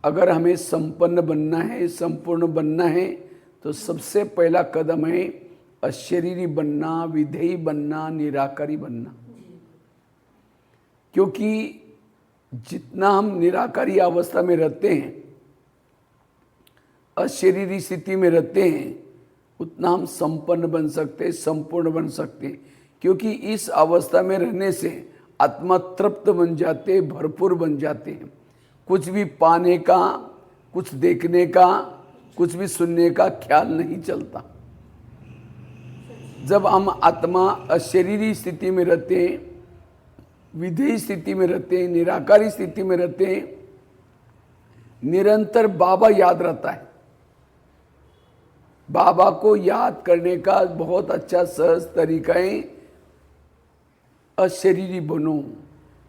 अगर हमें संपन्न बनना है, संपूर्ण बनना है, तो सबसे पहला कदम है अशरीरी बनना, विधेयी बनना, निराकारी बनना। क्योंकि जितना हम निराकारी अवस्था में रहते हैं, अशरीरी स्थिति में रहते हैं, उतना हम संपन्न बन सकते हैं, संपूर्ण बन सकते हैं। क्योंकि इस अवस्था में रहने से आत्मा तृप्त बन जाते, भरपूर बन जाते हैं। कुछ भी पाने का, कुछ देखने का, कुछ भी सुनने का ख्याल नहीं चलता। जब हम आत्मा अशरीरी स्थिति में रहते हैं, विधेयी स्थिति में रहते हैं, निराकारी स्थिति में रहते हैं, निरंतर बाबा याद रहता है। बाबा को याद करने का बहुत अच्छा सहज तरीका है, अशरीरी बनो,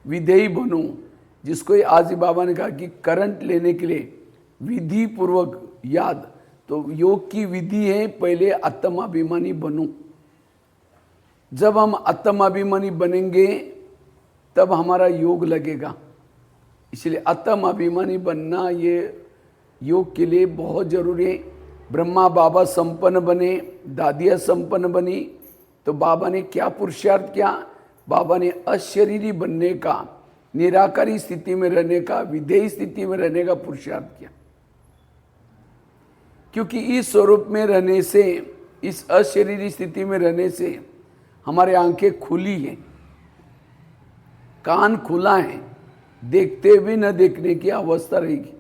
विधेयी बनो। जिसको आज ही बाबा ने कहा कि करंट लेने के लिए विधि पूर्वक याद, तो योग की विधि है पहले आत्माभिमानी बनो। जब हम आत्माभिमानी बनेंगे तब हमारा योग लगेगा। इसलिए आत्माभिमानी बनना ये योग के लिए बहुत जरूरी है। ब्रह्मा बाबा संपन्न बने, दादिया संपन्न बनी, तो बाबा ने क्या पुरुषार्थ किया? बाबा ने अशरीरी बनने का, निराकारी स्थिति में रहने का, विधेयी स्थिति में रहने का पुरुषार्थ किया। क्योंकि इस स्वरूप में रहने से, इस अशरीरी स्थिति में रहने से हमारे आंखें खुली हैं, कान खुला है, देखते भी न देखने की अवस्था रहेगी।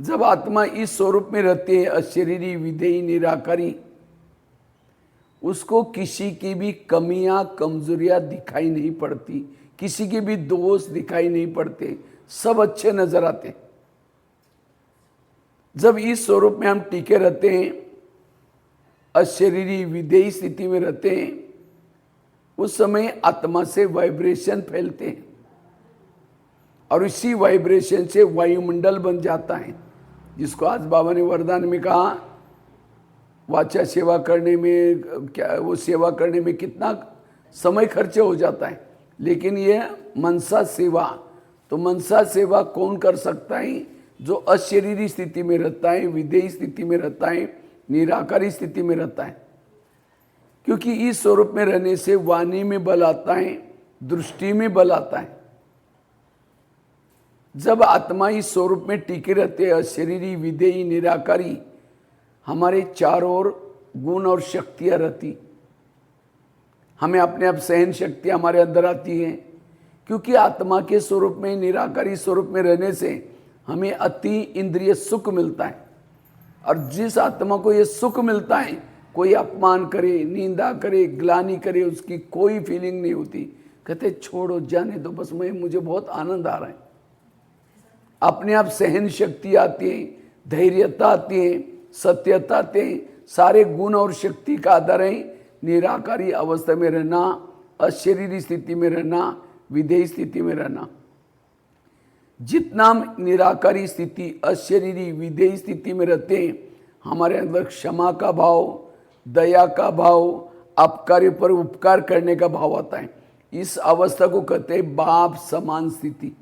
जब आत्मा इस स्वरूप में रहती है, अशरीरी, विधेयी, निराकारी, उसको किसी की भी कमियां, कमजोरियां दिखाई नहीं पड़ती, किसी के भी दोष दिखाई नहीं पड़ते, सब अच्छे नजर आते। जब इस स्वरूप में हम टिके रहते हैं, अशरीरी, विधेयी स्थिति में रहते हैं, उस समय आत्मा से वाइब्रेशन फैलते हैं और इसी वाइब्रेशन से वायुमंडल बन जाता है। जिसको आज बाबा ने वरदान में कहा, वाचा सेवा करने में क्या, वो सेवा करने में कितना समय खर्च हो जाता है, लेकिन ये मनसा सेवा, तो मनसा सेवा कौन कर सकता है? जो अशरीरी स्थिति में रहता है, विधेयी स्थिति में रहता है, निराकारी स्थिति में रहता है। क्योंकि इस स्वरूप में रहने से वाणी में बल आता है, दृष्टि में बल आता है। जब आत्मा इस स्वरूप में टिके रहते हैं, अशरीरी, विधेयी, निराकारी, हमारे चारों ओर गुण और शक्तियां रहती, हमें अपने आप सहन शक्ति हमारे अंदर आती है। क्योंकि आत्मा के स्वरूप में, निराकारी स्वरूप में रहने से हमें अति इंद्रिय सुख मिलता है। और जिस आत्मा को ये सुख मिलता है, कोई अपमान करे, निंदा करे, ग्लानि करे, उसकी कोई फीलिंग नहीं होती। कहते छोड़ो, जाने दो, बस मुझे बहुत आनंद आ रहा है। अपने आप सहन शक्ति आती है, धैर्यता आती है, सत्यता आती है, सारे गुण और शक्ति का आधार है निराकारी अवस्था में रहना, अशरीरी स्थिति में रहना, विधेयी स्थिति में रहना। जितना हम निराकारी स्थिति, अशरीरी, विधेयी स्थिति में रहते हैं, हमारे अंदर क्षमा का भाव, दया का भाव, अपकार पर उपकार करने का भाव आता है। इस अवस्था को कहते हैं बाप समान स्थिति।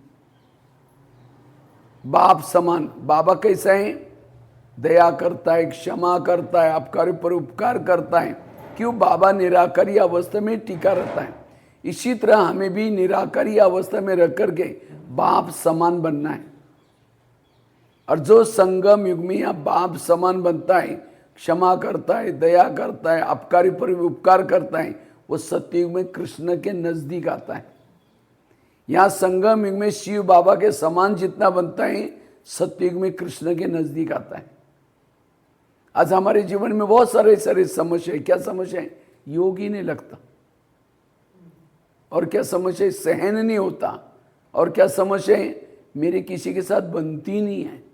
बाप समान, बाबा कैसा है? दया करता है, क्षमा करता है, अपकार पर उपकार करता है। क्यों? बाबा निराकारी अवस्था में टिका रहता है। इसी तरह हमें भी निराकारी अवस्था में रह करके बाप समान बनना है। और जो संगम युग में या बाप समान बनता है, क्षमा करता है, दया करता है, अपकारी पर उपकार करता है, वो सतयुग में कृष्ण के नजदीक आता है। यहाँ संगम युग में शिव बाबा के समान जितना बनता है, सतयुग में कृष्ण के नजदीक आता है। आज हमारे जीवन में बहुत सारे समस्या है। क्या समस्या है? योग ही नहीं लगता। और क्या समस्या है? सहन नहीं होता। और क्या समस्या है? मेरे किसी के साथ बनती नहीं है।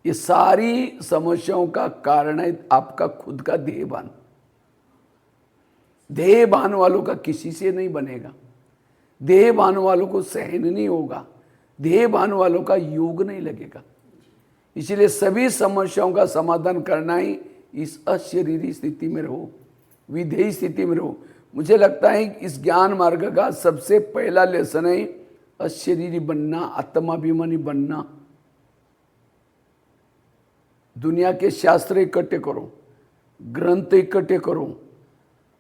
ये सारी समस्याओं का कारण है आपका खुद का देहभान। देहभान वालों का किसी से नहीं बनेगा। देहभान वालों को सहन नहीं होगा। देहभान वालों का योग नहीं लगेगा। इसलिए सभी समस्याओं का समाधान करना ही इस अशरीरी स्थिति में रहो, विधेयी स्थिति में रहो। मुझे लगता है इस ज्ञान मार्ग का सबसे पहला लेसन है अशरीरी बनना, आत्माभिमानी बनना। दुनिया के शास्त्र इकट्ठे करो, ग्रंथ इकट्ठे करो,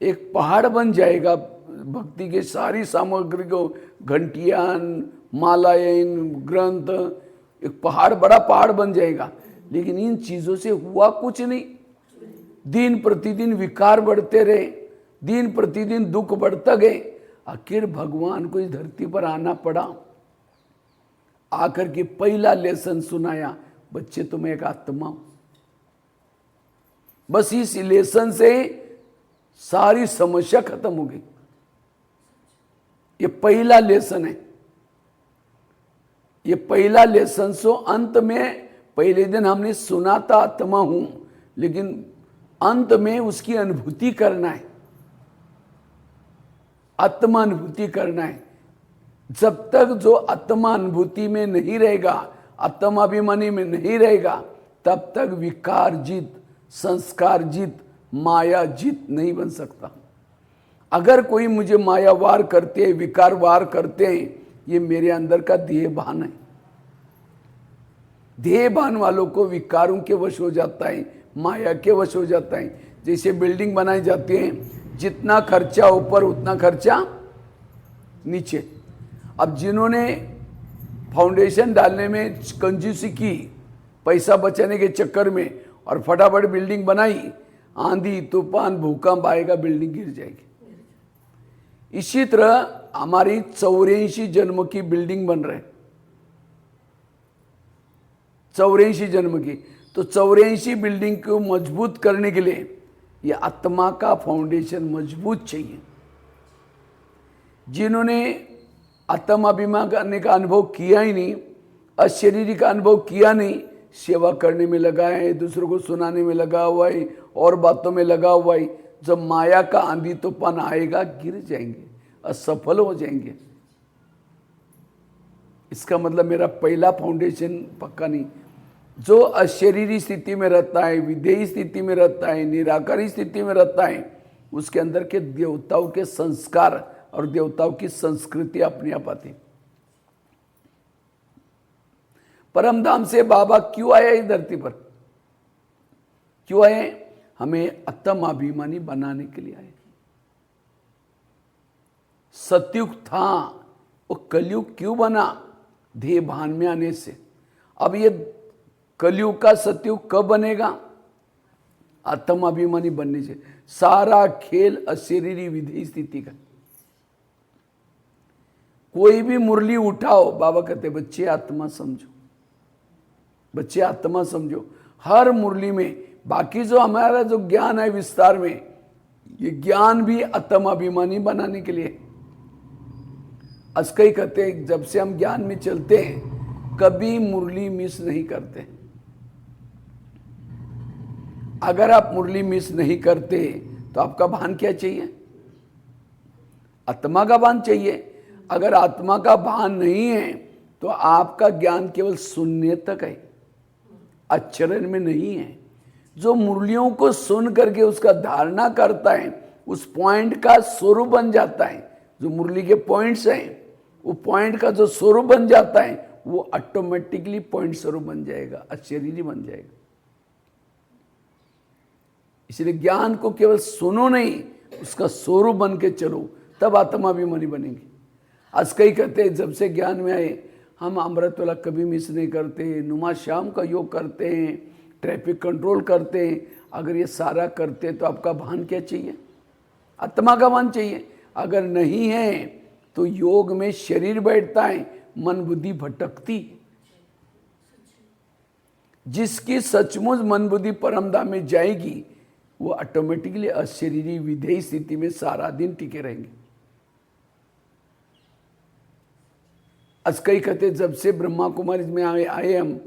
एक पहाड़ बन जाएगा भक्ति के सारी सामग्री को, घंटियां, मालाएं, ग्रंथ, एक पहाड़, बड़ा पहाड़ बन जाएगा। लेकिन इन चीजों से हुआ कुछ नहीं। दिन प्रतिदिन विकार बढ़ते रहे, दिन प्रतिदिन दुख बढ़ता गए। आखिर भगवान को इस धरती पर आना पड़ा। आकर के पहला लेसन सुनाया, बच्चे तुम एक आत्मा हो। बस इस लेसन से सारी समस्या खत्म हो गई। ये पहला लेसन है। ये पहला लेसन सो अंत में, पहले दिन हमने सुना था आत्मा हूं, लेकिन अंत में उसकी अनुभूति करना है, आत्मा अनुभूति करना है। जब तक जो आत्मा अनुभूति में नहीं रहेगा, आत्माभिमानी में नहीं रहेगा, तब तक विकार जीत, संस्कार जीत, माया जीत नहीं बन सकता। अगर कोई मुझे माया वार करते हैं, विकार वार करते हैं, ये मेरे अंदर का देह भान है। देह भान वालों को विकारों के वश हो जाता है, माया के वश हो जाता है। जैसे बिल्डिंग बनाई जाती है, जितना खर्चा ऊपर उतना खर्चा नीचे। अब जिन्होंने फाउंडेशन डालने में कंजूसी की, पैसा बचाने के चक्कर में, और फटाफट बिल्डिंग बनाई, आंधी तूफान भूकंप आएगा, बिल्डिंग गिर जाएगी। इसी तरह हमारी 84 जन्म की बिल्डिंग बन रहे, 84 जन्म की। तो 84 बिल्डिंग को मजबूत करने के लिए ये आत्मा का फाउंडेशन मजबूत चाहिए। जिन्होंने आत्माभिमान का अनुभव किया ही नहीं, अशरीरी का अनुभव किया नहीं, सेवा करने में लगा है, दूसरों को सुनाने में लगा हुआ है, और बातों में लगा हुआ है, जब माया का आंधी तूफान आएगा गिर जाएंगे, असफल हो जाएंगे। इसका मतलब मेरा पहला फाउंडेशन पक्का नहीं। जो अशरीरी स्थिति में रहता है, विधेयी स्थिति में रहता है, निराकारी स्थिति में रहता है, उसके अंदर के देवताओं के संस्कार और देवताओं की संस्कृति अपने आप आती। परमधाम से बाबा क्यों आया इस धरती पर? क्यों आए? हमें आत्माभिमानी बनाने के लिए आए। सतयुग था, वो कलयुग क्यों बना? देह भान में आने से। अब ये कलयुग का सतयुग कब बनेगा? आत्माभिमानी बनने से। सारा खेल अशरीरी विधेयी स्थिति का। कोई भी मुरली उठाओ, बाबा कहते बच्चे आत्मा समझो, बच्चे आत्मा समझो। हर मुरली में बाकी जो हमारा जो ज्ञान है विस्तार में, ये ज्ञान भी आत्माभिमानी बनाने के लिए। अस्कई कहते हैं जब से हम ज्ञान में चलते हैं, कभी मुरली मिस नहीं करते। अगर आप मुरली मिस नहीं करते तो आपका भान क्या चाहिए? आत्मा का भान चाहिए। अगर आत्मा का भान नहीं है तो आपका ज्ञान केवल सुनने तक है, आचरण में नहीं है। जो मुरलियों को सुन करके उसका धारणा करता है, उस पॉइंट का स्वरूप बन जाता है। जो मुरली के पॉइंट्स हैं, वो पॉइंट का जो स्वरूप बन जाता है, वो ऑटोमेटिकली पॉइंट स्वरूप बन जाएगा, अशरीरी बन जाएगा। इसलिए ज्ञान को केवल सुनो नहीं, उसका स्वरूप बन के चलो, तब आत्माभिमानी बनेगी। आज कई कहते हैं जब से ज्ञान में आए हम अमृत वाला कभी मिस नहीं करते, नुमा श्याम का योग करते हैं, ट्रैफिक कंट्रोल करते हैं। अगर ये सारा करते तो आपका भान क्या चाहिए? आत्मा का भान चाहिए। अगर नहीं है तो योग में शरीर बैठता है, मन बुद्धि भटकती। जिसकी सचमुच मन बुद्धि परमधाम में जाएगी, वो ऑटोमेटिकली अशरीरी विधेयी स्थिति में सारा दिन टिके रहेंगे। आज कई कहते जब से ब्रह्मा कुमारी में आए हम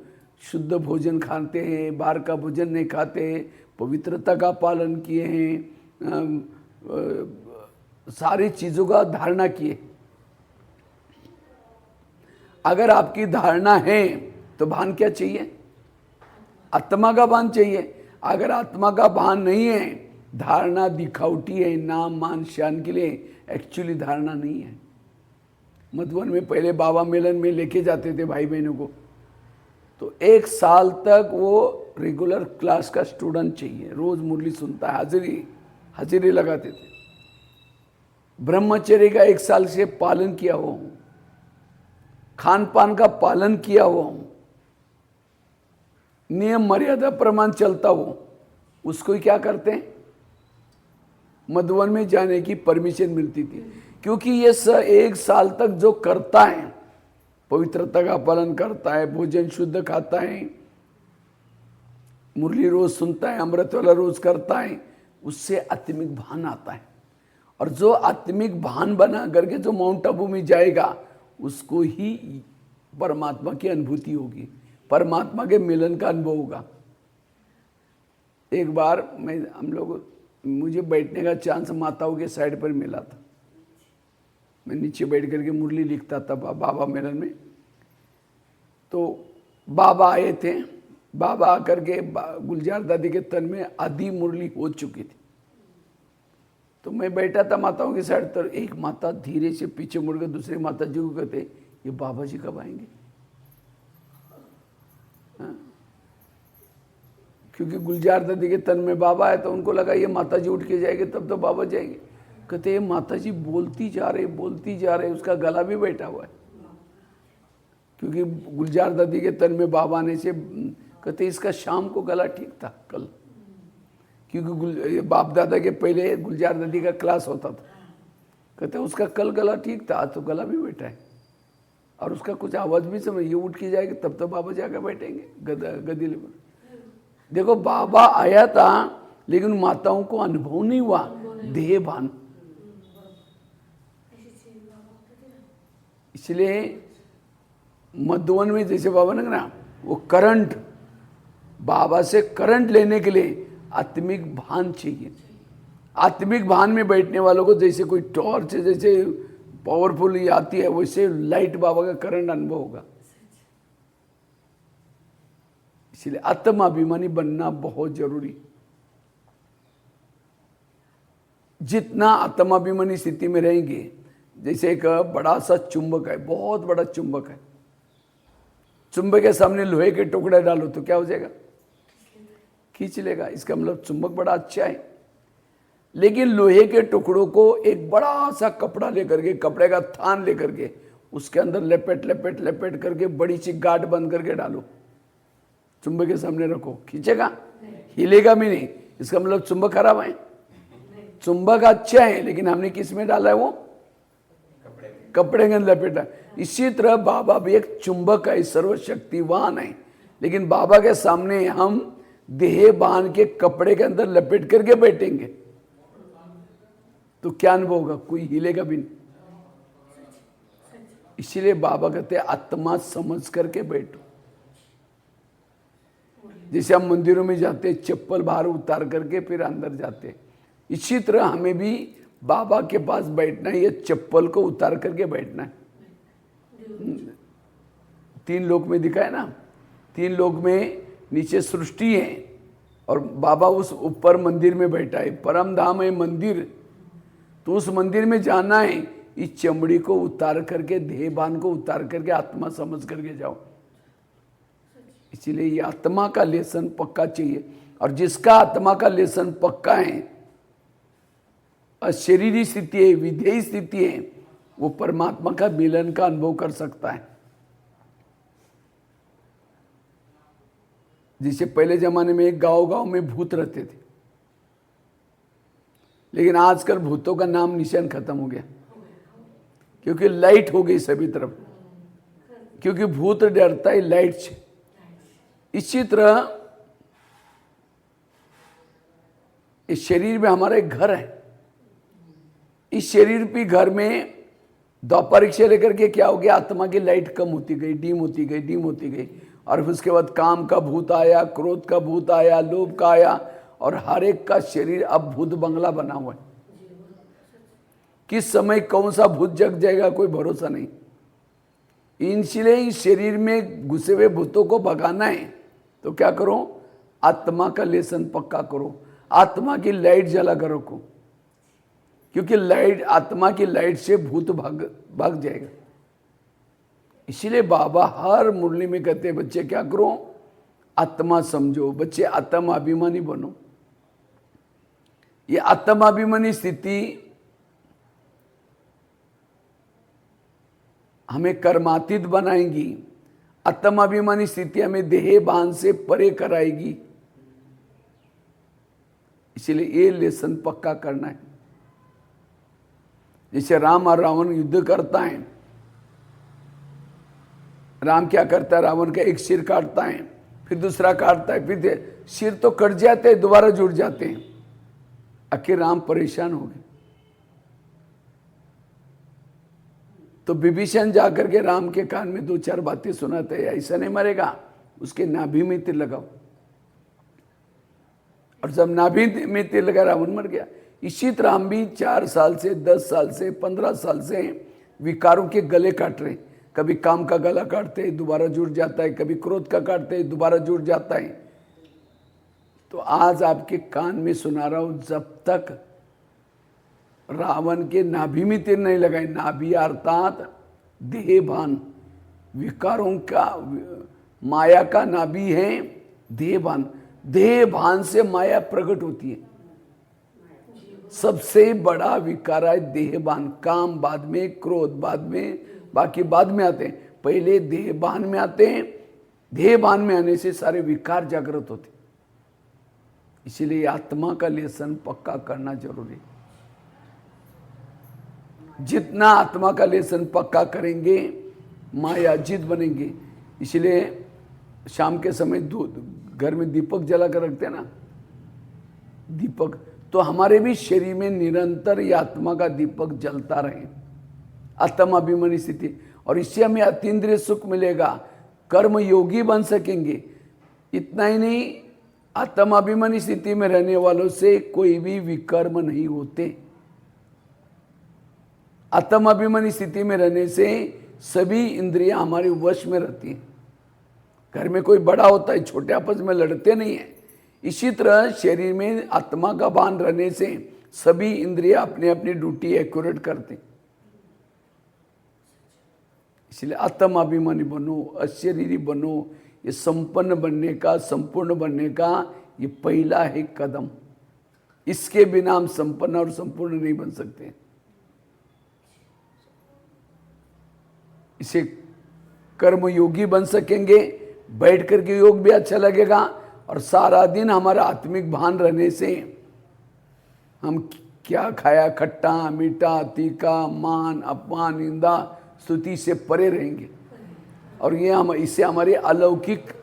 शुद्ध भोजन खाते हैं, बाहर का भोजन नहीं खाते, पवित्रता का पालन किए हैं, सारी चीज़ों का धारणा किए। अगर आपकी धारणा है तो भान क्या चाहिए? आत्मा का भान चाहिए। अगर आत्मा का भान नहीं है, धारणा दिखावटी है, नाम मान शान के लिए, एक्चुअली धारणा नहीं है। मधुबन में पहले बाबा मिलन में लेके जाते थे भाई बहनों को, तो 1 साल तक वो रेगुलर क्लास का स्टूडेंट चाहिए, रोज मुरली सुनता है, हाजिरी लगाते थे। ब्रह्मचर्य का 1 साल से पालन किया हुआ हूं, खान पान का पालन किया हुआ हूं, नियम मर्यादा प्रमाण चलता हूं, उसको ही क्या करते हैं, मधुबन में जाने की परमिशन मिलती थी। क्योंकि ये 1 साल तक जो करता है, पवित्रता का पालन करता है, भोजन शुद्ध खाता है, मुरली रोज सुनता है, अमृत वाला रोज करता है, उससे आत्मिक भान आता है। और जो आत्मिक भान बना करके जो माउंट आबू में जाएगा, उसको ही परमात्मा की अनुभूति होगी, परमात्मा के मिलन का अनुभव होगा। एक बार मुझे बैठने का चांस माताओं के साइड पर मिला था। मैं नीचे बैठ करके मुरली लिखता था बाबा मिलन में। तो बाबा आए थे, बाबा आकर के गुलजार दादी के तन में आधी मुरली हो चुकी थी। तो मैं बैठा था माताओं की साइड, तो एक माता धीरे से पीछे मुड़ के दूसरी माता जी को कहते, ये बाबा जी कब आएंगे? हाँ? क्योंकि गुलजार दादी के तन में बाबा है, तो उनको लगा ये माता जी उठ के जाएंगे तब तो बाबा जाएंगे। कहते ये माता जी बोलती जा रहे, उसका गला भी बैठा हुआ है। क्योंकि गुलजार दादी के तन में बाबा आने से, कहते इसका शाम को गला ठीक था कल, क्योंकि बाप दादा के पहले गुलजार दादी का क्लास होता था। कहते उसका कल गला ठीक था, आज तो गला भी बैठा है, और उसका कुछ आवाज़ भी समझ, ये उठ के जाएगी तब तो बाबा जाकर बैठेंगे गदीले पर। देखो बाबा आया था, लेकिन माताओं को अनुभव नहीं हुआ देह भान। इसलिए मधुबन में जैसे बाबा ने कहा, वो करंट, बाबा से करंट लेने के लिए आत्मिक भान चाहिए। आत्मिक भान में बैठने वालों को जैसे कोई टॉर्च जैसे पावरफुल आती है, वैसे लाइट बाबा का करंट अनुभव होगा। इसलिए आत्माभिमानी बनना बहुत जरूरी। जितना आत्माभिमानी स्थिति में रहेंगे, जैसे एक बड़ा सा चुंबक है, बहुत बड़ा चुंबक है, चुंबक के सामने लोहे के टुकड़े डालो तो क्या हो जाएगा? खींच लेगा। इसका मतलब चुंबक बड़ा अच्छा है। लेकिन लोहे के टुकड़ों को एक बड़ा सा कपड़ा लेकर के, कपड़े का थान लेकर के, उसके अंदर लपेट लपेट लपेट करके बड़ी सी गांठ बंद करके डालो, चुंबक के सामने रखो, खींचेगा? हिलेगा भी नहीं। इसका मतलब चुंबक खराब है? चुंबक अच्छा है, लेकिन हमने किस में डाला है? वो कपड़े के अंदर लपेटा। इसी तरह बाबा भी एक चुंबक है, सर्वशक्तिवान है, लेकिन बाबा के सामने हम देह बांध के कपड़े के अंदर लपेट करके बैठेंगे तो क्या अनुभव होगा? कोई हिलेगा भी नहीं। इसीलिए बाबा कहते हैं आत्मा समझ करके बैठो। जैसे हम मंदिरों में जाते हैं, चप्पल बाहर उतार करके फिर अंदर जाते हैं, इसी तरह हमें भी बाबा के पास बैठना है, ये चप्पल को उतार करके बैठना है। 3 लोक में दिखा है ना, 3 लोक में नीचे सृष्टि है और बाबा उस ऊपर मंदिर में बैठा है। परम धाम है मंदिर, तो उस मंदिर में जाना है, इस चमड़ी को उतार करके, देहबान को उतार करके आत्मा समझ करके जाओ। इसीलिए ये आत्मा का लेसन पक्का चाहिए। और जिसका आत्मा का लेसन पक्का है, अशरीरी स्थिति है, विधेयी स्थिति है, वो परमात्मा का मिलन का अनुभव कर सकता है। जैसे पहले जमाने में एक गांव में भूत रहते थे, लेकिन आजकल भूतों का नाम निशान खत्म हो गया, क्योंकि लाइट हो गई सभी तरफ, क्योंकि भूत डरता है लाइट से। इसी तरह इस शरीर में हमारा एक घर है, इस शरीर पे घर में द्वापर से लेकर के क्या हो गया, आत्मा की लाइट कम होती गई, डीम होती गई, और फिर उसके बाद काम का भूत आया, क्रोध का भूत आया, लोभ का आया, और हर एक का शरीर अब भूत बंगला बना हुआ है। किस समय कौन सा भूत जग जाएगा कोई भरोसा नहीं। इसलिए इस शरीर में घुसे हुए भूतों को भगाना है तो क्या करो? आत्मा का लेसन पक्का करो, आत्मा की लाइट जला कर रखो, क्योंकि लाइट, आत्मा की लाइट से भूत भाग जाएगा। इसीलिए बाबा हर मुरली में कहते हैं बच्चे क्या करो, आत्मा समझो, बच्चे आत्माभिमानी बनो। ये आत्माभिमानी स्थिति हमें कर्मातीत बनाएगी। आत्माभिमानी स्थिति हमें देह भान से परे कराएगी। इसलिए ये लेसन पक्का करना है। जैसे राम और रावण युद्ध करता है, राम क्या करता है, रावण का एक सिर काटता है, फिर दूसरा काटता है, फिर सिर तो कट जाते हैं, दोबारा जुड़ जाते हैं। आखिर राम परेशान हो गए, तो विभीषण जाकर के राम के कान में 2-4 बातें सुनाते हैं, ऐसा नहीं मरेगा, उसके नाभि में तीर लगाओ। और जब नाभि में तीर लगा रावण मर गया। इसी तरह हम भी 4 साल से, 10 साल से, 15 साल से विकारों के गले काट रहे। कभी काम का गला काटते हैं, दोबारा जुड़ जाता है, कभी क्रोध का काटते हैं, दोबारा जुड़ जाता है। तो आज आपके कान में सुना रहा हूं, जब तक रावण के नाभि में तीर नहीं लगाए, नाभि अर्थात देह भान, विकारों का, माया का नाभि है देह भान। देह भान से माया प्रकट होती है। सबसे बड़ा विकार है देहबान। काम बाद में, क्रोध बाद में, बाकी बाद में आते हैं, पहले देहबान में आते हैं। देहबान में आने से सारे विकार जागृत होते। इसीलिए आत्मा का लेसन पक्का करना जरूरी है। जितना आत्मा का लेसन पक्का करेंगे, माया जित बनेंगे। इसलिए शाम के समय घर में दीपक जला कर रखते हैं ना, दीपक, तो हमारे भी शरीर में निरंतर ये आत्मा का दीपक जलता रहे, आत्माभिमानी स्थिति। और इससे हमें अतीन्द्रिय सुख मिलेगा, कर्म योगी बन सकेंगे। इतना ही नहीं, आत्माभिमानी स्थिति में रहने वालों से कोई भी विकर्म नहीं होते। आत्माभिमानी स्थिति में रहने से सभी इंद्रियां हमारे वश में रहती हैं। घर में कोई बड़ा होता है, छोटे आपस में लड़ते नहीं है। इसी तरह शरीर में आत्मा का भान रहने से सभी इंद्रियां अपनी अपनी ड्यूटी एक्यूरेट करते। इसलिए आत्माभिमानी बनो, अशरीरी बनो। ये संपन्न बनने का, संपूर्ण बनने का ये पहला है कदम। इसके बिना हम संपन्न और संपूर्ण नहीं बन सकते। इसे कर्म योगी बन सकेंगे, बैठ करके योग भी अच्छा लगेगा। और सारा दिन हमारा आत्मिक भान रहने से हम क्या खाया, खट्टा मीठा तीखा, मान अपमान निंदा स्तुति से परे रहेंगे। और ये इससे हमारे अलौकिक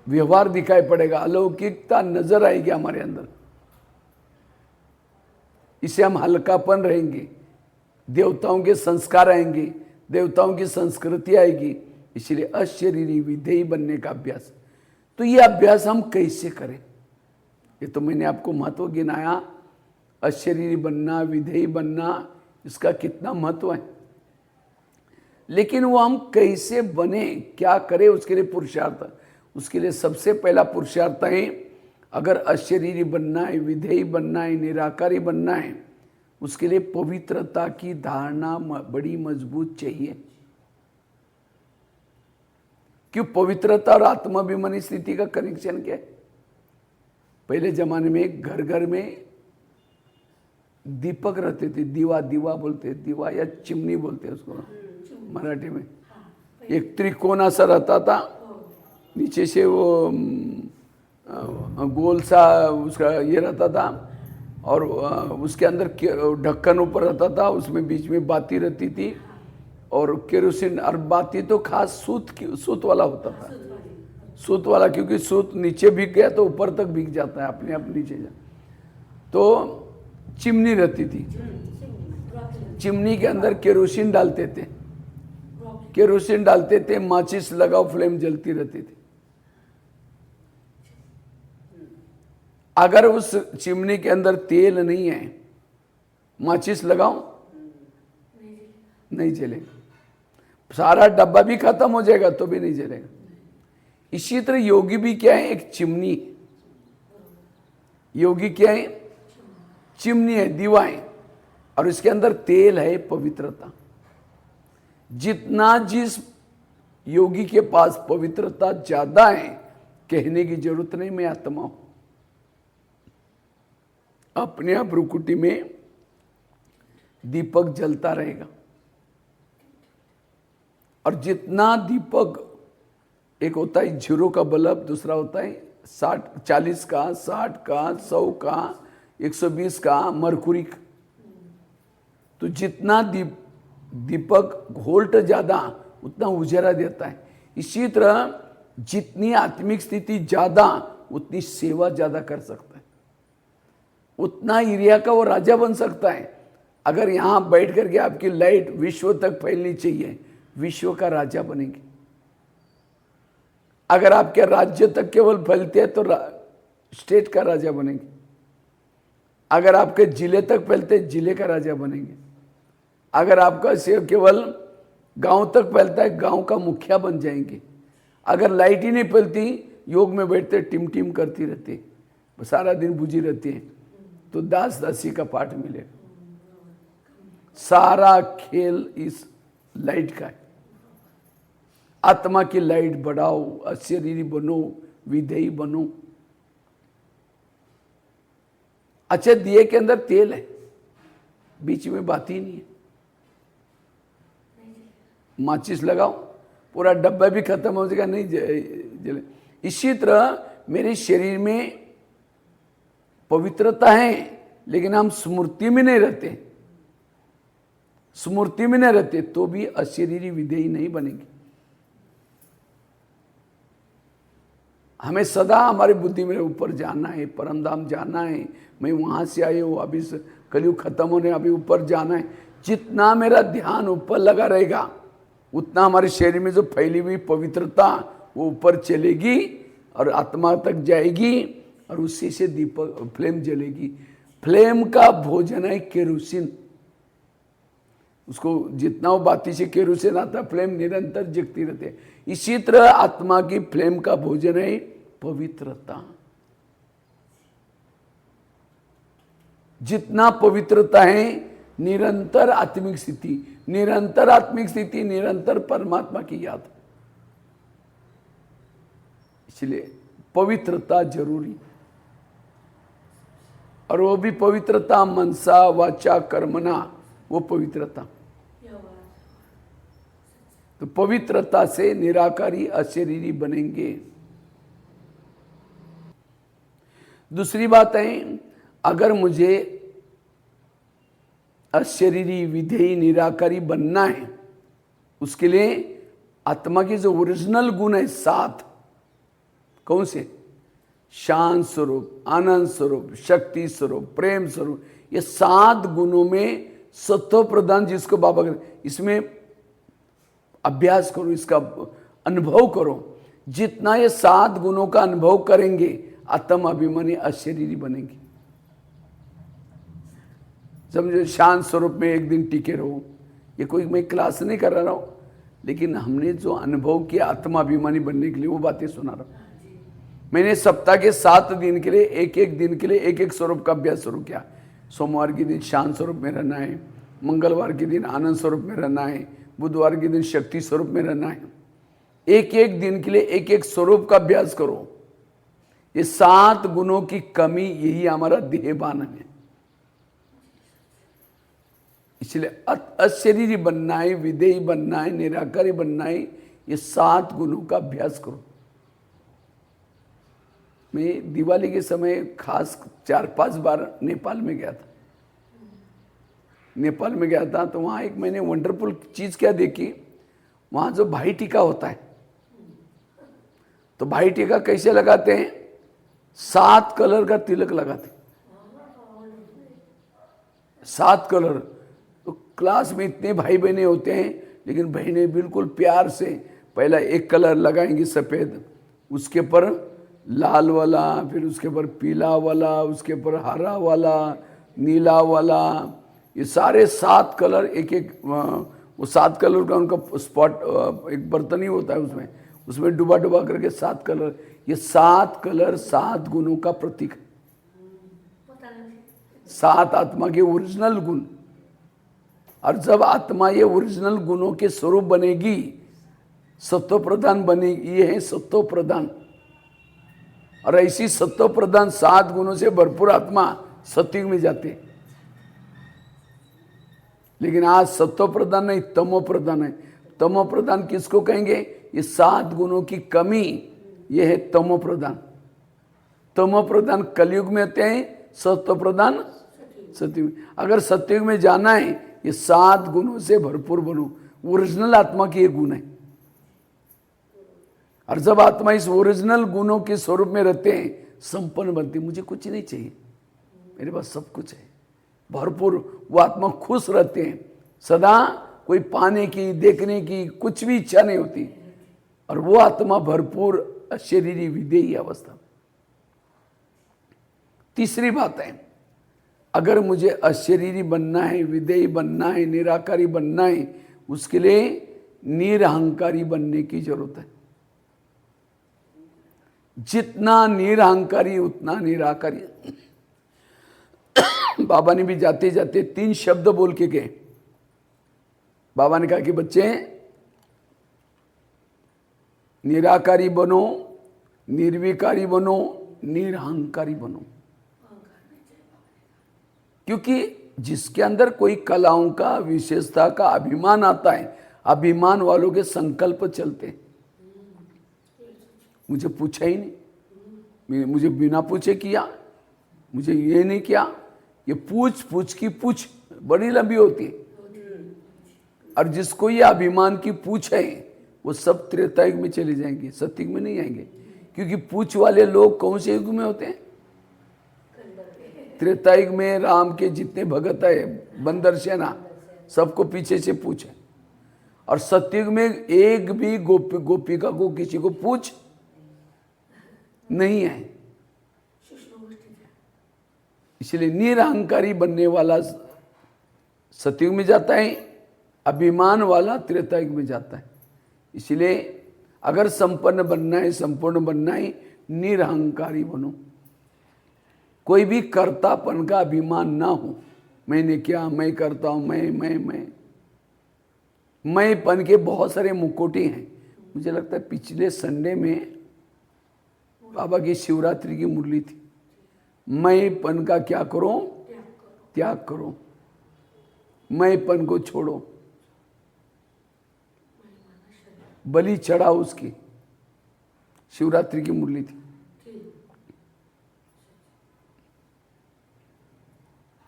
व्यवहार दिखाई पड़ेगा, अलौकिकता नजर आएगी हमारे अंदर। इससे हम हल्कापन रहेंगे, देवताओं के संस्कार आएंगे, देवताओं की संस्कृति आएगी। इसलिए अशरीरी विधेयी बनने का अभ्यास। तो ये अभ्यास हम कैसे करें? ये तो मैंने आपको महत्व गिनाया। अशरीरी बनना, विधेयी बनना, इसका कितना महत्व है। लेकिन वो हम कैसे बने, क्या करें, उसके लिए पुरुषार्थ। उसके लिए सबसे पहला पुरुषार्थ है, अगर अशरीरी बनना है, विधेयी बनना है, निराकारी बनना है, उसके लिए पवित्रता की धारणा बड़ी मजबूत चाहिए। क्यों? पवित्रता और आत्माभिमानी स्थिति का कनेक्शन क्या है? पहले जमाने में घर घर में दीपक रहते थे, दीवा, दीवा बोलते, दीवा या चिमनी बोलते उसको मराठी में। एक त्रिकोणा सा रहता था, नीचे से वो गोल सा उसका ये रहता था, और उसके अंदर ढक्कन ऊपर रहता था, उसमें बीच में बाती रहती थी, और केरोसिन। और बाती तो खास सूत वाला होता था, सूत वाला, क्योंकि सूत नीचे भीग गया तो ऊपर तक भीग जाता है, अपने आप नीचे जा। तो चिमनी रहती थी, चिमनी के अंदर केरोसिन डालते थे, केरोसिन डालते थे, माचिस लगाओ, फ्लेम जलती रहती थी। अगर उस चिमनी के अंदर तेल नहीं है, माचिस लगाओ, नहीं जलेगा। सारा डब्बा भी खत्म हो जाएगा तो भी नहीं जलेगा। इसी तरह योगी भी क्या है? एक चिमनी। योगी क्या है? चिमनी है, दीवा है, और इसके अंदर तेल है, पवित्रता। जितना जिस योगी के पास पवित्रता ज्यादा है, कहने की जरूरत नहीं मैं आत्मा हूं, अपने आप रुकुटी में दीपक जलता रहेगा। और जितना दीपक, एक होता है 0 का बल्ब, दूसरा होता है 40 का, 60 का, 100 का, 120 का मरकुरी का। तो जितना दीपक वोल्ट ज्यादा उतना उजाला देता है। इसी तरह जितनी आत्मिक स्थिति ज्यादा उतनी सेवा ज्यादा कर सकता है, उतना एरिया का वो राजा बन सकता है। अगर यहाँ बैठ करके आपकी लाइट विश्व तक फैलनी चाहिए, विश्व का राजा बनेंगे। अगर आपके राज्य तक केवल फैलते हैं तो स्टेट का राजा बनेंगे। अगर आपके जिले तक फैलते जिले का राजा बनेंगे। अगर आपका सिर्फ केवल गांव तक फैलता है, गांव का मुखिया बन जाएंगे। अगर लाइट ही नहीं फैलती, योग में बैठते टिम टिम करती रहती, सारा दिन बुझी रहती है, तो दास दासी का पाठ मिलेगा। सारा खेल इस लाइट का है। आत्मा की लाइट बढ़ाओ, अशरीरी बनो, विधेयी बनो। अच्छे दिए के अंदर तेल है, बीच में बात ही नहीं है। माचिस लगाओ, पूरा डब्बा भी खत्म हो जाएगा, नहीं जले। इसी तरह मेरे शरीर में पवित्रता है, लेकिन हम स्मृति में नहीं रहते, स्मृति में नहीं रहते तो भी अशरीरी विधेयी नहीं बनेंगे। हमें सदा हमारी बुद्धि में ऊपर जाना है, परमधाम जाना है। मैं वहां से आया हूँ, अभी कलयुग खत्म होने, अभी ऊपर जाना है। जितना मेरा ध्यान ऊपर लगा रहेगा, उतना हमारे शरीर में जो फैली हुई पवित्रता वो ऊपर चलेगी और आत्मा तक जाएगी, और उसी से दीपक फ्लेम जलेगी। फ्लेम का भोजन है केरोसिन। उसको जितना वो बाती से केरोसिन आता, फ्लेम निरंतर जगती रहते। इसी तरह आत्मा की फ्लेम का भोजन है पवित्रता। जितना पवित्रता है, निरंतर आत्मिक स्थिति, निरंतर आत्मिक स्थिति, निरंतर परमात्मा की याद। इसलिए पवित्रता जरूरी, और वो भी पवित्रता मनसा वाचा कर्मणा, वो पवित्रता। तो पवित्रता से निराकारी अशरीरी बनेंगे। दूसरी बात है, अगर मुझे अशरीरी विधेयी निराकारी बनना है, उसके लिए आत्मा की जो ओरिजिनल गुण है 7, कौन से? शांत स्वरूप, आनंद स्वरूप, शक्ति स्वरूप, प्रेम स्वरूप, ये 7 गुणों में सत्व प्रधान जिसको बाबा कहते, इसमें अभ्यास करो, इसका अनुभव करो। जितना ये 7 गुणों का अनुभव करेंगे, आत्म अभिमानी अशरीरी बनेंगे। समझो, शांत स्वरूप में एक दिन टिके रहो। ये कोई मैं क्लास नहीं कर रहा हूं, लेकिन हमने जो अनुभव किया आत्माभिमानी बनने के लिए, वो बातें सुना रहा हूं। मैंने सप्ताह के 7 दिन के लिए, एक दिन के लिए एक स्वरूप का अभ्यास शुरू किया। सोमवार के दिन शांत स्वरूप में रहना है, मंगलवार के दिन आनंद स्वरूप में रहना है, बुधवार के दिन शक्ति स्वरूप में रहना है। एक दिन के लिए एक स्वरूप का अभ्यास करो। ये 7 गुणों की कमी, यही हमारा देहभान है। इसलिए अशरीरी बनना है, विधेयी बनना है, निराकारी बनना है, ये 7 गुणों का अभ्यास करो। मैं दिवाली के समय खास 4-5 बार नेपाल में गया था। नेपाल में गया था तो वहाँ एक मैंने वंडरफुल चीज़ क्या देखी, वहाँ जो भाई टीका होता है, तो भाई टीका कैसे लगाते हैं? 7 कलर का तिलक लगाते, 7 कलर। तो क्लास में इतने भाई बहने होते हैं, लेकिन बहनें बिल्कुल प्यार से पहला एक कलर लगाएंगी सफ़ेद, उसके ऊपर लाल वाला, फिर उसके ऊपर पीला वाला, उसके ऊपर हरा वाला, नीला वाला, ये सारे 7 कलर वो 7 कलर का उनका स्पॉट, एक बर्तन ही होता है उसमें डुबा डुबा करके 7 कलर। ये 7 कलर 7 गुणों का प्रतीक है, 7 आत्मा के ओरिजिनल गुण। और जब आत्मा ये ओरिजिनल गुणों के स्वरूप बनेगी, सत्व प्रधान बनेगी, ये है सत्व प्रधान। और ऐसी सत्व प्रधान 7 गुणों से भरपूर आत्मा सत्युग में जाते। लेकिन आज सत्व प्रधान नहीं, तमो प्रधान है। तमो प्रधान किसको कहेंगे? ये 7 गुणों की कमी, ये है तमो प्रधान। तमो प्रधान कलयुग में होते हैं, सत्व प्रधान सत्युग। अगर सत्युग में जाना है, ये 7 गुणों से भरपूर बनो। ओरिजिनल आत्मा की ये गुण है। और जब आत्मा इस ओरिजिनल गुणों के स्वरूप में रहते हैं, संपन्न बनती। मुझे कुछ नहीं चाहिए, मेरे पास सब कुछ है, भरपूर। वो आत्मा खुश रहते हैं सदा, कोई पाने की, देखने की कुछ भी इच्छा नहीं होती। और वो आत्मा भरपूर अशरीरी विदेही अवस्था। तीसरी बात है, अगर मुझे अशरीरी बनना है, विदेही बनना है, निराकारी बनना है, उसके लिए निरहंकारी बनने की जरूरत है। जितना निरहंकारी उतना निराकारी। बाबा ने भी जाते जाते 3 शब्द बोल के गए। बाबा ने कहा कि बच्चे, निराकारी बनो, निर्विकारी बनो, निरहंकारी बनो। क्योंकि जिसके अंदर कोई कलाओं का, विशेषता का अभिमान आता है, अभिमान वालों के संकल्प चलते हैं। मुझे पूछा ही नहीं, मुझे बिना पूछे किया, मुझे ये नहीं किया। ये पूछ की पूछ बड़ी लंबी होती है। और जिसको ये अभिमान की पूछ है, वो सब त्रेतायुग में चले जाएंगे, सतयुग में नहीं आएंगे। क्योंकि पूछ वाले लोग कौन से युग में होते हैं? त्रेतायुग में राम के जितने भगत है, बंदर सेना, सबको पीछे से पूछ है। और सतयुग में एक भी गोपिका को किसी को पूछ नहीं है। इसलिए निरहंकारी बनने वाला सतयुग में जाता है, अभिमान वाला त्रेतायुग में जाता है। इसलिए अगर संपन्न बनना है, संपूर्ण बनना है, निरहंकारी बनो। कोई भी कर्तापन का अभिमान ना हो। मैंने क्या, मैं करता हूं, मैंपन के बहुत सारे मुकोटे हैं। मुझे लगता है पिछले संडे में बाबा की शिवरात्रि की मुरली थी। मैंपन का क्या करो? त्याग करो। मैंपन को छोड़ो, बलि चढ़ाओ उसकी। शिवरात्रि की मुरली थी।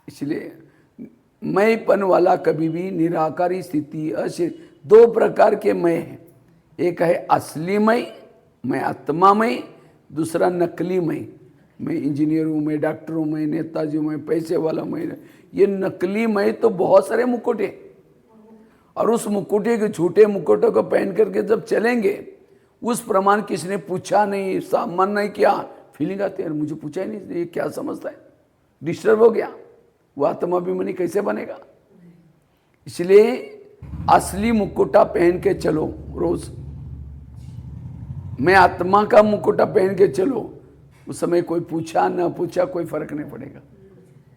इसलिए मैंपन वाला कभी भी निराकारी स्थिति, 2 प्रकार के मैं हैं। एक है असली मैं आत्मामय, दूसरा नकली मैं इंजीनियर हूँ, मैं डॉक्टर हूँ, मैं नेताजी हूँ, मैं पैसे वाला मैं। ये नकली मैं तो बहुत सारे मुकुटे, और उस मुकुटे के, झूठे मुकुटों को पहन करके जब चलेंगे, उस प्रमाण किसी ने पूछा नहीं, सम्मान नहीं किया, फीलिंग आती है मुझे पूछा ही नहीं, ये क्या समझता है, डिस्टर्ब हो गया। वो आत्माभिमानी कैसे बनेगा? इसलिए असली मुकुटा पहन के चलो रोज। मैं आत्मा का मुकुटा पहन के चलो, उस समय कोई पूछा ना पूछा कोई फर्क नहीं पड़ेगा।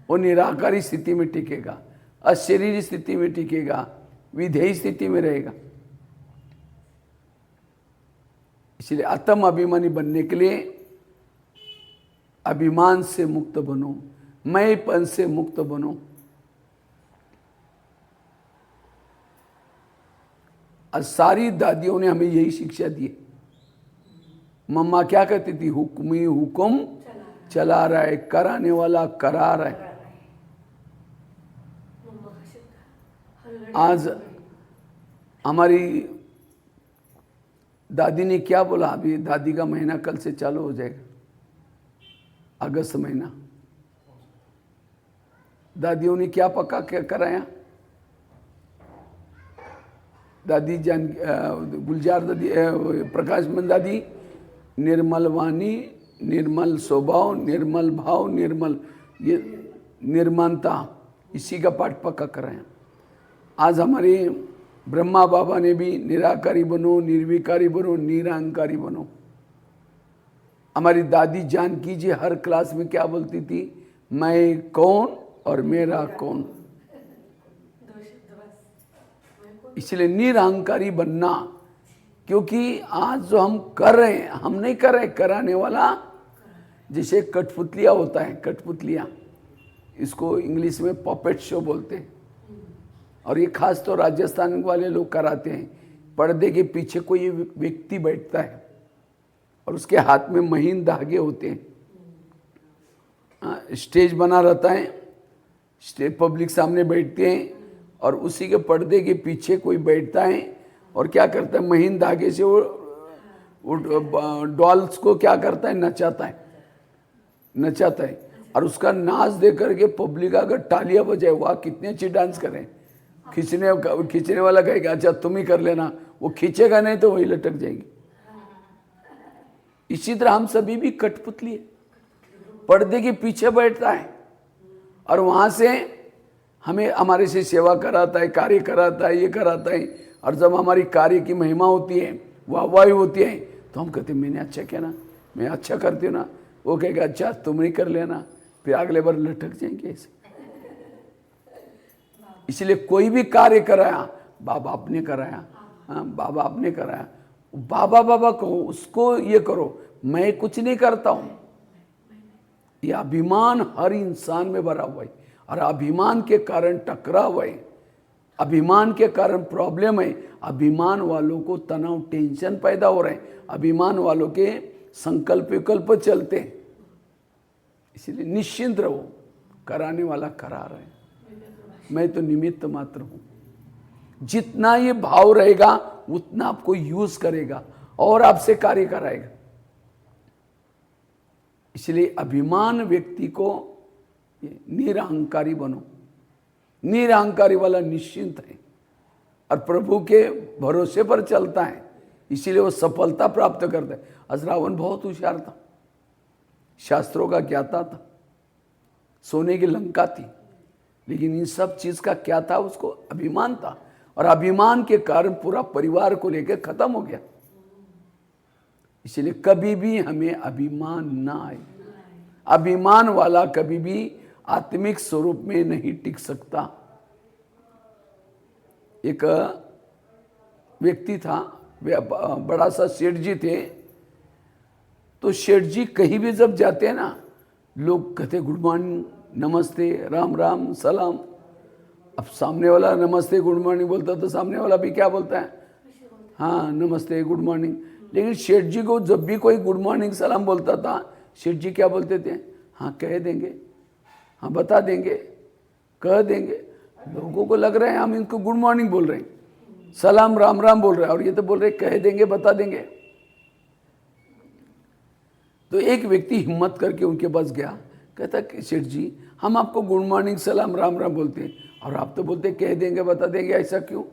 वो निराकारी स्थिति में टिकेगा, अशरीरी स्थिति में टिकेगा, विधेयी स्थिति में रहेगा। इसलिए आत्म अभिमानी बनने के लिए अभिमान से मुक्त बनो, मैंपन से मुक्त बनो। और सारी दादियों ने हमें यही शिक्षा दी। मम्मा क्या कहती थी? हुक्मी हुक्म चला रहा है, कराने वाला करा रहा है। आज हमारी दादी ने क्या बोला? अभी दादी का महीना कल से चालू हो जाएगा, अगस्त महीना। दादियों ने क्या पक्का क्या कराया? दादी जान, गुलजार दादी, प्रकाशमन दादी, निर्मल वाणी, निर्मल स्वभाव, निर्मल भाव, निर्मल ये निर्माणता, इसी का पाठ पक्का कराया। आज हमारे ब्रह्मा बाबा ने भी निराकारी बनो, निर्विकारी बनो, निरहंकारी बनो। हमारी दादी जानकी जी हर क्लास में क्या बोलती थी? मैं कौन और मेरा कौन। इसलिए निरहंकारी बनना, क्योंकि आज जो हम कर रहे हैं, हम नहीं कर रहे, कराने वाला, जैसे कठपुतलिया होता है, कठपुतलिया, इसको इंग्लिश में पपेट शो बोलते हैं, और ये खास तो राजस्थान वाले लोग कराते हैं। पर्दे के पीछे कोई व्यक्ति बैठता है और उसके हाथ में महीन धागे होते हैं, स्टेज बना रहता है, स्टेज पब्लिक सामने बैठते हैं और उसी के पर्दे के पीछे कोई बैठता है और क्या करता है, महीन धागे से वो डॉल्स को क्या करता है, नचाता है और उसका नाच देख करके पब्लिक अगर तालियां बजाए, वाह कितने अच्छी डांस करें, खींचने वाला कहेगा अच्छा तुम ही कर लेना, वो खींचेगा नहीं तो वही लटक जाएगी। इसी तरह हम सभी भी कठपुतली है, पर्दे के पीछे बैठता है और वहां से हमें हमारे से सेवा कराता है, कार्य कराता है, ये कराता है, और जब हमारी कार्य की महिमा होती है, वाहवाही होती है, तो हम कहते हैं मैंने अच्छा किया ना, मैं अच्छा करती हूँ ना, वो कहेगा अच्छा तुम ही कर लेना, फिर अगले बार लटक जाएंगे ऐसे। इसलिए कोई भी कार्य कराया, बाबा आपने कराया, हाँ बाबा आपने कराया, बाबा बाबा कहो, उसको ये करो, मैं कुछ नहीं करता हूं। ये अभिमान हर इंसान में भरा हुआ है और अभिमान के कारण टकराव है, अभिमान के कारण प्रॉब्लम है, अभिमान वालों को तनाव टेंशन पैदा हो रहे हैं, अभिमान वालों के संकल्प विकल्प चलते हैं। इसलिए निश्चिंत रहो, कराने वाला करा रहे हैं, मैं तो निमित्त मात्र हूं। जितना ये भाव रहेगा उतना आपको यूज करेगा और आपसे कार्य कराएगा। इसलिए अभिमान व्यक्ति को निरहंकारी बनो, निरहंकारी वाला निश्चिंत है और प्रभु के भरोसे पर चलता है, इसीलिए वो सफलता प्राप्त करता है। अजरावन बहुत होशियार था, शास्त्रों का ज्ञाता था, सोने की लंका थी, लेकिन इन सब चीज का क्या था, उसको अभिमान था और अभिमान के कारण पूरा परिवार को लेकर खत्म हो गया। इसलिए कभी भी हमें अभिमान ना आए, अभिमान वाला कभी भी आत्मिक स्वरूप में नहीं टिक सकता। एक व्यक्ति था, वे बड़ा सा सेठ जी थे, तो सेठ जी कहीं भी जब जाते हैं ना, लोग कहते गुड मॉर्निंग, नमस्ते, राम राम, सलाम। अब सामने वाला नमस्ते गुड मॉर्निंग बोलता तो सामने वाला भी क्या बोलता है, हाँ नमस्ते गुड मॉर्निंग। लेकिन सेठ जी को जब भी कोई गुड मॉर्निंग सलाम बोलता था, सेठ जी क्या बोलते थे, हाँ कह देंगे, हाँ बता देंगे, कह देंगे। लोगों को लग रहा है हम इनको गुड मॉर्निंग बोल रहे हैं, सलाम राम राम बोल रहे हैं, और ये तो बोल रहे कह देंगे, बता देंगे। तो एक व्यक्ति हिम्मत करके उनके पास गया, कहता कि सेठ जी हम आपको गुड मॉर्निंग सलाम राम राम बोलते हैं और आप तो बोलते कह देंगे बता देंगे, ऐसा क्यों?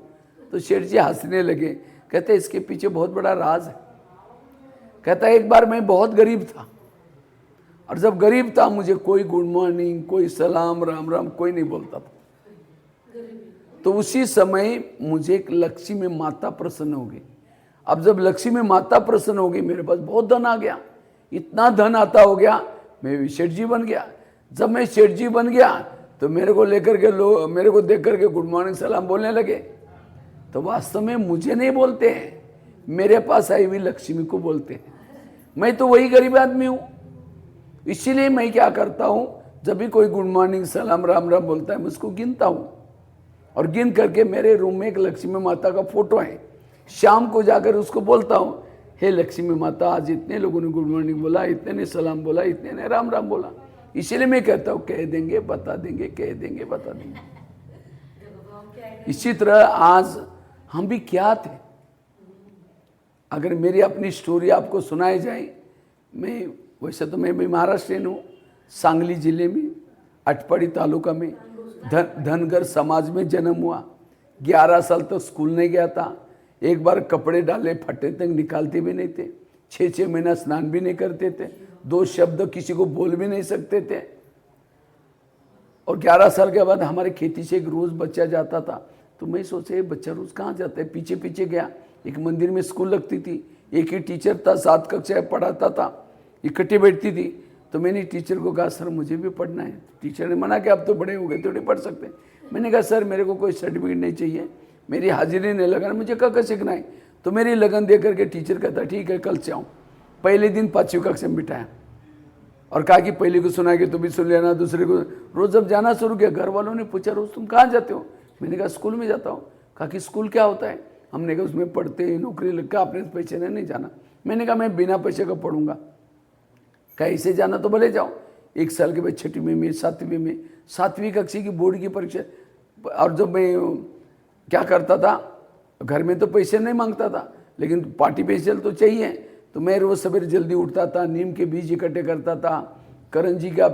तो सेठ जी हंसने लगे, कहते इसके पीछे बहुत बड़ा राज है। कहता एक बार मैं बहुत गरीब था और जब गरीब था मुझे कोई गुड मॉर्निंग, कोई सलाम राम राम कोई नहीं बोलता था। तो उसी समय मुझे एक लक्ष्मी माता प्रसन्न हो गई। अब जब लक्ष्मी माता प्रसन्न हो गई, मेरे पास बहुत धन आ गया, इतना धन आता हो गया, मैं सेठ जी बन गया। जब मैं सेठ जी बन गया तो मेरे को लेकर के लोग, मेरे को देख करके गुड मॉर्निंग सलाम बोलने लगे। तो वास्तव में मुझे नहीं बोलते हैं, मेरे पास आई हुई लक्ष्मी को बोलते हैं। मैं तो वही गरीब आदमी हूं, इसीलिए मैं क्या करता हूं, जब भी कोई गुड मॉर्निंग सलाम राम राम बोलता है, मैं उसको गिनता हूं और गिन करके मेरे रूम में एक लक्ष्मी माता का फोटो है, शाम को जाकर उसको बोलता हूं, हे लक्ष्मी माता आज इतने लोगों ने गुड मॉर्निंग बोला, इतने ने सलाम बोला, इतने ने राम राम बोला। इसीलिए मैं कहता हूं कह देंगे बता देंगे, कह देंगे बता देंगे। इसी तरह आज हम भी क्या थे, अगर मेरी अपनी स्टोरी आपको सुनाई जाए, मैं वैसे तो मैं भी महाराष्ट्रियन हूँ, सांगली जिले में अटपड़ी तालुका में धनगर समाज में जन्म हुआ। 11 साल तक स्कूल नहीं गया था, एक बार कपड़े डाले फटे तक निकालते भी नहीं थे, 6-6 महीना स्नान भी नहीं करते थे, 2 शब्द किसी को बोल भी नहीं सकते थे। और 11 साल के बाद हमारे खेती से एक रोज बच्चा जाता था, तो मैं सोचे बच्चा रोज कहाँ जाता है, पीछे पीछे गया। एक मंदिर में स्कूल लगती थी, एक ही टीचर था, 7 कक्षा पढ़ाता था, इकट्ठी बैठती थी। तो मैंने टीचर को कहा सर मुझे भी पढ़ना है। टीचर ने मना किया, अब तो बड़े हो गए थोड़े पढ़ सकते हैं। मैंने कहा सर मेरे को कोई सर्टिफिकेट नहीं चाहिए, मेरी हाजिरी नहीं लगाना, मुझे क्या सीखना है। तो मेरी लगन दे करके टीचर कहता ठीक है कल से आऊँ। पहले दिन 5वीं कक्षा में बिठाया और कहा कि पहले को सुना कि तुम भी सुन लेना, दूसरे को। रोज जब जाना शुरू किया, घर वालों ने पूछा रोज तुम कहाँ जाते हो? मैंने कहा स्कूल में जाता हूँ। कहा कि स्कूल क्या होता है? हमने कहा उसमें पढ़ते हैं, नौकरी लगा, अपने पैसे ने नहीं जाना। मैंने कहा मैं बिना पैसे का पढ़ूंगा। कहा ऐसे जाना तो भले जाओ। 1 साल के बाद 6वीं में 7वीं में 7वीं कक्षा की बोर्ड की परीक्षा। और जब मैं क्या करता था, घर में तो पैसे नहीं मांगता था, लेकिन पार्टी पैसे तो चाहिए। तो मैं रोज़ सवेरे जल्दी उठता था, नीम के बीज इकट्ठे करता था, करंजी का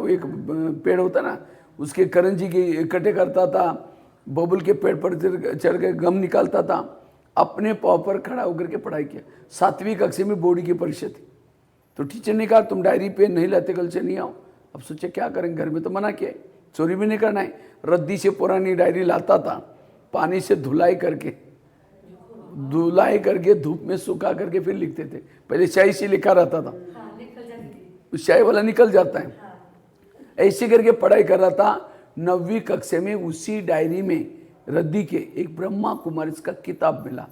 एक पेड़ होता ना, उसके करंजी के इकट्ठे करता था, बबुल के पेड़ पर चढ़ के गम निकालता था, अपने पाँव पर खड़ा होकर के पढ़ाई किया। 7वीं कक्षा में बोर्ड की परीक्षा थी। तो टीचर ने कहा तुम डायरी पेन नहीं लाते, कल से नहीं आओ। अब सोचे क्या करेंगे, घर में तो मना किया है, चोरी भी नहीं करना है। रद्दी से पुरानी डायरी लाता था, पानी से धुलाई करके धूप में सुखा करके फिर लिखते थे। पहले स्याही से लिखा रहता था, स्याही वाला निकल जाता है। ऐसे करके पढ़ाई कर रहा था। 9वीं कक्षा में उसी डायरी में रद्दी के एक ब्रह्मा कुमारी का किताब मिला।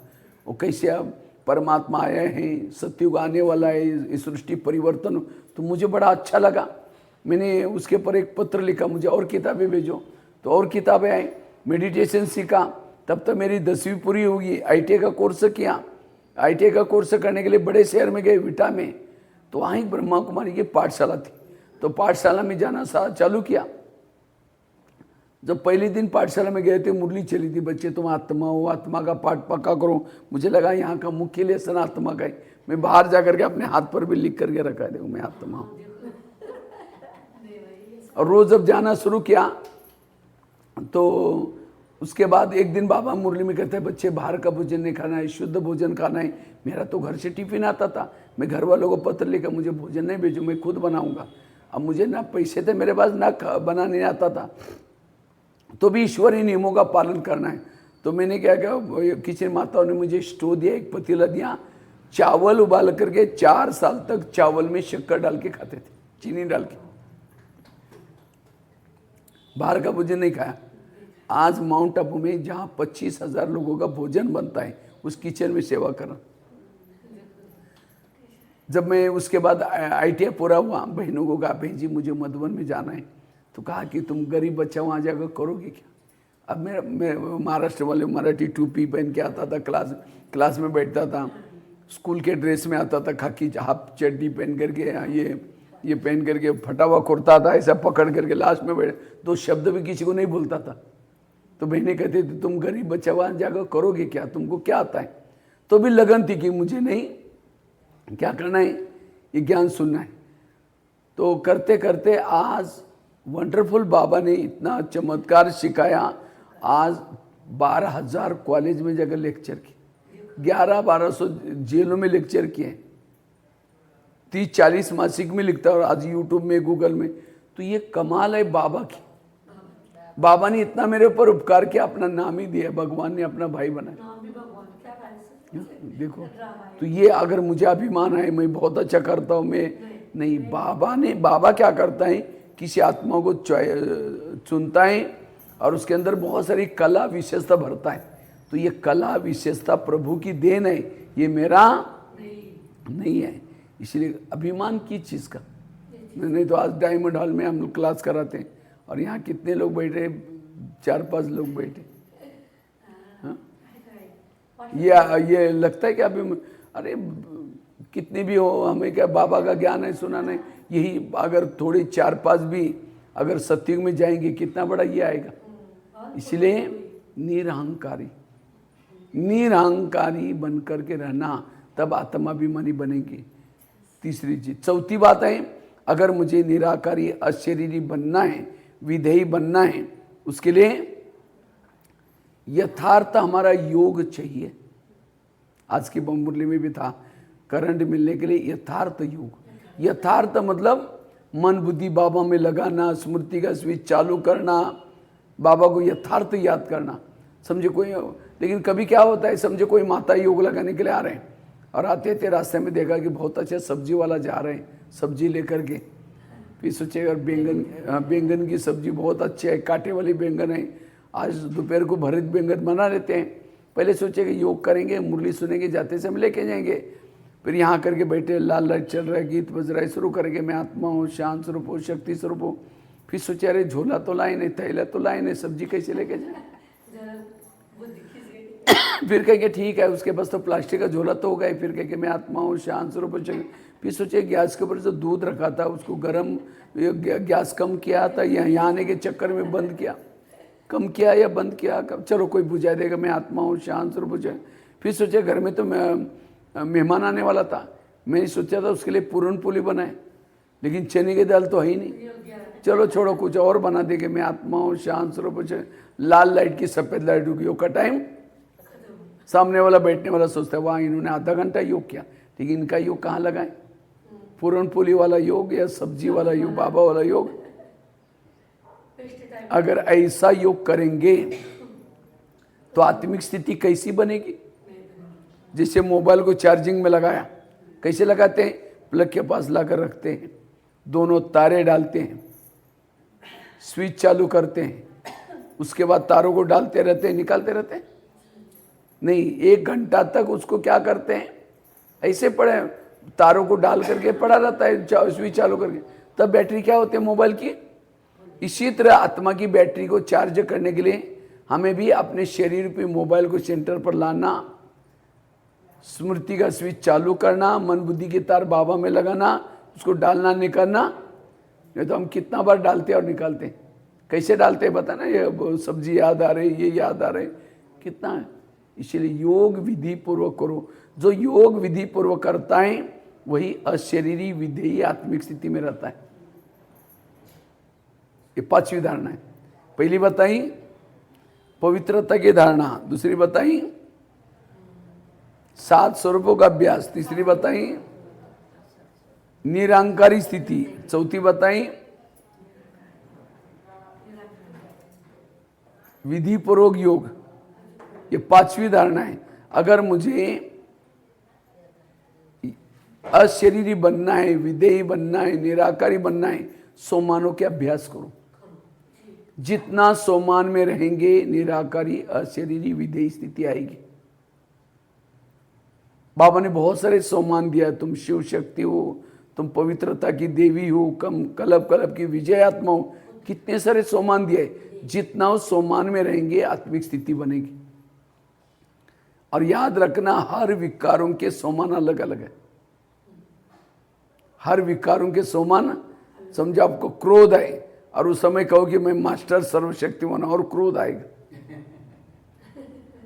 वो कैसे अब परमात्मा आए हैं, सत्युग आने वाला है, इस सृष्टि परिवर्तन। तो मुझे बड़ा अच्छा लगा। मैंने उसके ऊपर एक पत्र लिखा, मुझे और किताबें भेजो। तो और किताबें आई, मेडिटेशन सीखा। तब तक मेरी 10वीं पूरी होगी। ITA का कोर्स किया। ITA का कोर्स करने के लिए बड़े शहर में गए, विटा में। तो वहाँ ही ब्रह्मा कुमारी की पाठशाला थी। तो पाठशाला में जाना चालू किया। जब पहले दिन पाठशाला में गए थे, मुरली चली थी, बच्चे तुम आत्मा हो, आत्मा का पाठ पक्का करो। मुझे लगा यहाँ का मुख्य लेसन आत्मा का है। मैं बाहर जा करके अपने हाथ पर भी लिख करके रखा है, देखो मैं आत्मा हूँ। और रोज जब जाना शुरू किया तो उसके बाद एक दिन बाबा मुरली में कहते हैं बच्चे बाहर का भोजन नहीं खाना है, शुद्ध भोजन खाना है। मेरा तो घर से टिफिन आता था, मैं घर वालों को पत्र लिखा मुझे भोजन नहीं भेजो, मैं खुद बनाऊंगा। अब मुझे ना पैसे थे मेरे पास, ना बनाने आता था, तो भी ईश्वरीय नियमों का पालन करना है। तो मैंने क्या किया, किचन माताओं ने मुझे स्टोव दिया, एक पतीला दिया, चावल उबाल करके 4 साल तक चावल में शक्कर डाल के खाते थे, चीनी डाल के। बाहर का भोजन नहीं खाया। आज माउंट आबू में जहाँ 25,000 लोगों का भोजन बनता है, उस किचन में सेवा करना। जब मैं उसके बाद ITA पूरा हुआ, बहनों को कहा बहन जी मुझे मधुबन में जाना है। तो कहा कि तुम गरीब बच्चा वहाँ जाकर करोगे क्या? अब मैं महाराष्ट्र वाले मराठी टोपी पहन के आता था, क्लास में बैठता था, स्कूल के ड्रेस में आता था, खाकी हाफ चड्डी पहन करके, ये पहन करके फटा हुआ कुर्ता था, ऐसा पकड़ करके लास्ट में बैठ, 2 शब्द भी किसी को नहीं बोलता था। तो बहनें कहती थी तुम गरीब बच्चा वहाँ जाकर करोगे क्या, तुमको क्या आता है? तो भी लगन थी कि मुझे नहीं, क्या करना है, ये ज्ञान सुनना है। तो करते करते आज वंडरफुल बाबा ने इतना चमत्कार सिखाया। आज 12,000 कॉलेज में जाकर लेक्चर किए, 1100-1200 जेलों में लेक्चर किए, 30-40 मासिक में लिखता है, और आज यूट्यूब में, गूगल में। तो ये कमाल है बाबा की। बाबा ने इतना मेरे ऊपर उपकार किया, अपना नाम ही दिया, भगवान ने अपना भाई बनाया। देखो, तो ये अगर मुझे अभिमान है मैं बहुत अच्छा करता हूँ, मैं नहीं, बाबा क्या करता है, किसी आत्मा को चुनता है और उसके अंदर बहुत सारी कला विशेषता भरता है। तो ये कला विशेषता प्रभु की देन है, ये मेरा नहीं है। इसलिए अभिमान की चीज़ का नहीं। तो आज डायमंड हॉल में हम लोग क्लास कराते हैं, और यहाँ कितने लोग बैठे, 4-5 लोग बैठे। हाँ, ये लगता है कि अभी अरे कितने भी हो, हमें क्या बाबा का ज्ञान है सुनाना है। यही अगर थोड़े 4-5 भी अगर सत्युग में जाएंगे, कितना बड़ा ये आएगा। इसलिए निरहंकारी बन करके रहना, तब आत्माभिमानी बनेंगे। तीसरी चीज, चौथी बात है, अगर मुझे निराकारी अशरीरी बनना है, विधेयी बनना है, उसके लिए यथार्थ हमारा योग चाहिए। आज की बमुरली में भी था, करंट मिलने के लिए यथार्थ योग। यथार्थ मतलब मन बुद्धि बाबा में लगाना, स्मृति का स्विच चालू करना, बाबा को यथार्थ याद करना। समझे कोई, लेकिन कभी क्या होता है, समझे कोई माता योग लगाने के लिए आ रहे हैं, और आते थे रास्ते में देखा कि बहुत अच्छा सब्जी वाला जा रहे हैं सब्जी लेकर के। फिर सोचे अगर बैंगन की सब्जी बहुत अच्छी है, कांटे वाली बैंगन है, आज दोपहर को भरत बैंगन बना लेते हैं। पहले सोचे कि योग करेंगे, मुरली सुनेंगे, जाते समय लेके जाएंगे। फिर यहाँ करके बैठे, लाल लाइट चल रहा है, गीत बज रहा है, शुरू करेंगे मैं आत्मा हूँ, शांत स्वरूप हूँ, शक्ति स्वरूप हूँ। फिर सोचे अरे झोला तो लाए नहीं, थैला तो लाए नहीं, सब्जी कैसे लेके जाए। फिर कहेंगे ठीक है, उसके पास तो प्लास्टिक का झोला तो होगा ही। फिर कहेंगे मैं आत्मा हूँ, शांत स्वरूप हूँ। फिर सोचे गैस के ऊपर जो दूध रखा था उसको गर्म, गैस कम किया था, यहाँ आने के चक्कर में बंद किया, कम किया या बंद किया, चलो कोई बुझा देगा, मैं आत्मा हूँ, शांत स्वरूप हूँ। फिर सोचे घर में तो मेहमान आने वाला था, मैंने सोचा था उसके लिए पूरन पोली बनाए, लेकिन चने की दाल तो है ही नहीं, चलो छोड़ो कुछ और बना देंगे, मैं आत्मा हूँ, शांत स्वरूप हूँ। लाल लाइट की सफ़ेद लाइट होगी, योग का टाइम। सामने वाला बैठने वाला सोचता है वाह इन्होंने आधा घंटा योग किया, लेकिन इनका योग कहाँ लगाए, पूरन पोली वाला योग या सब्जी वाला योग, बाबा वाला योग। अगर ऐसा योग करेंगे तो आत्मिक स्थिति कैसी बनेगी। जैसे मोबाइल को चार्जिंग में लगाया, कैसे लगाते हैं, प्लग के पास लाकर रखते हैं, दोनों तारे डालते हैं, स्विच चालू करते हैं, उसके बाद तारों को डालते रहते हैं, निकालते रहते हैं। नहीं, 1 घंटा तक उसको क्या करते हैं, ऐसे पड़े तारों को डाल करके पड़ा रहता है, स्विच चालू करके, तब बैटरी क्या होती है मोबाइल की। इसी तरह आत्मा की बैटरी को चार्ज करने के लिए हमें भी अपने शरीर पे मोबाइल को सेंटर पर लाना, स्मृति का स्विच चालू करना, मन बुद्धि के तार बाबा में लगाना, उसको डालना निकालना। नहीं तो हम कितना बार डालते और निकालते हैं, कैसे डालते हैं बताना, ये सब्जी याद आ रही, ये याद आ रहे, कितना है। इसलिए योग विधि पूर्वक करो। जो योग विधि पूर्वक करता है वही अशरीरी विधेयी आत्मिक स्थिति में रहता है। ये 5वीं धारणा है। पहली बताई पवित्रता की धारणा, दूसरी बताई 7 स्वरूपों का अभ्यास, तीसरी बताई निरंकारी स्थिति, चौथी बताई विधि पूर्वक योग। ये 5वीं धारणा है। अगर मुझे अशरीरी बनना है, विधेयी बनना है, निराकारी बनना है, सोमानों के अभ्यास करो। जितना सोमान में रहेंगे निराकारी अशरीरी विधेयी स्थिति आएगी। बाबा ने बहुत सारे सोमान दिया, तुम शिव शक्ति हो, तुम पवित्रता की देवी हो, कम कलब कलब की विजय आत्मा हो, कितने सारे सोमान दिए। जितना उस सोमान में रहेंगे आत्मिक स्थिति बनेगी। और याद रखना हर विकारों के सोमान अलग अलग है। हर विकारों के सोमान, समझो आपको क्रोध आए और उस समय कहो कि मैं मास्टर सर्वशक्तिमान, और क्रोध आएगा।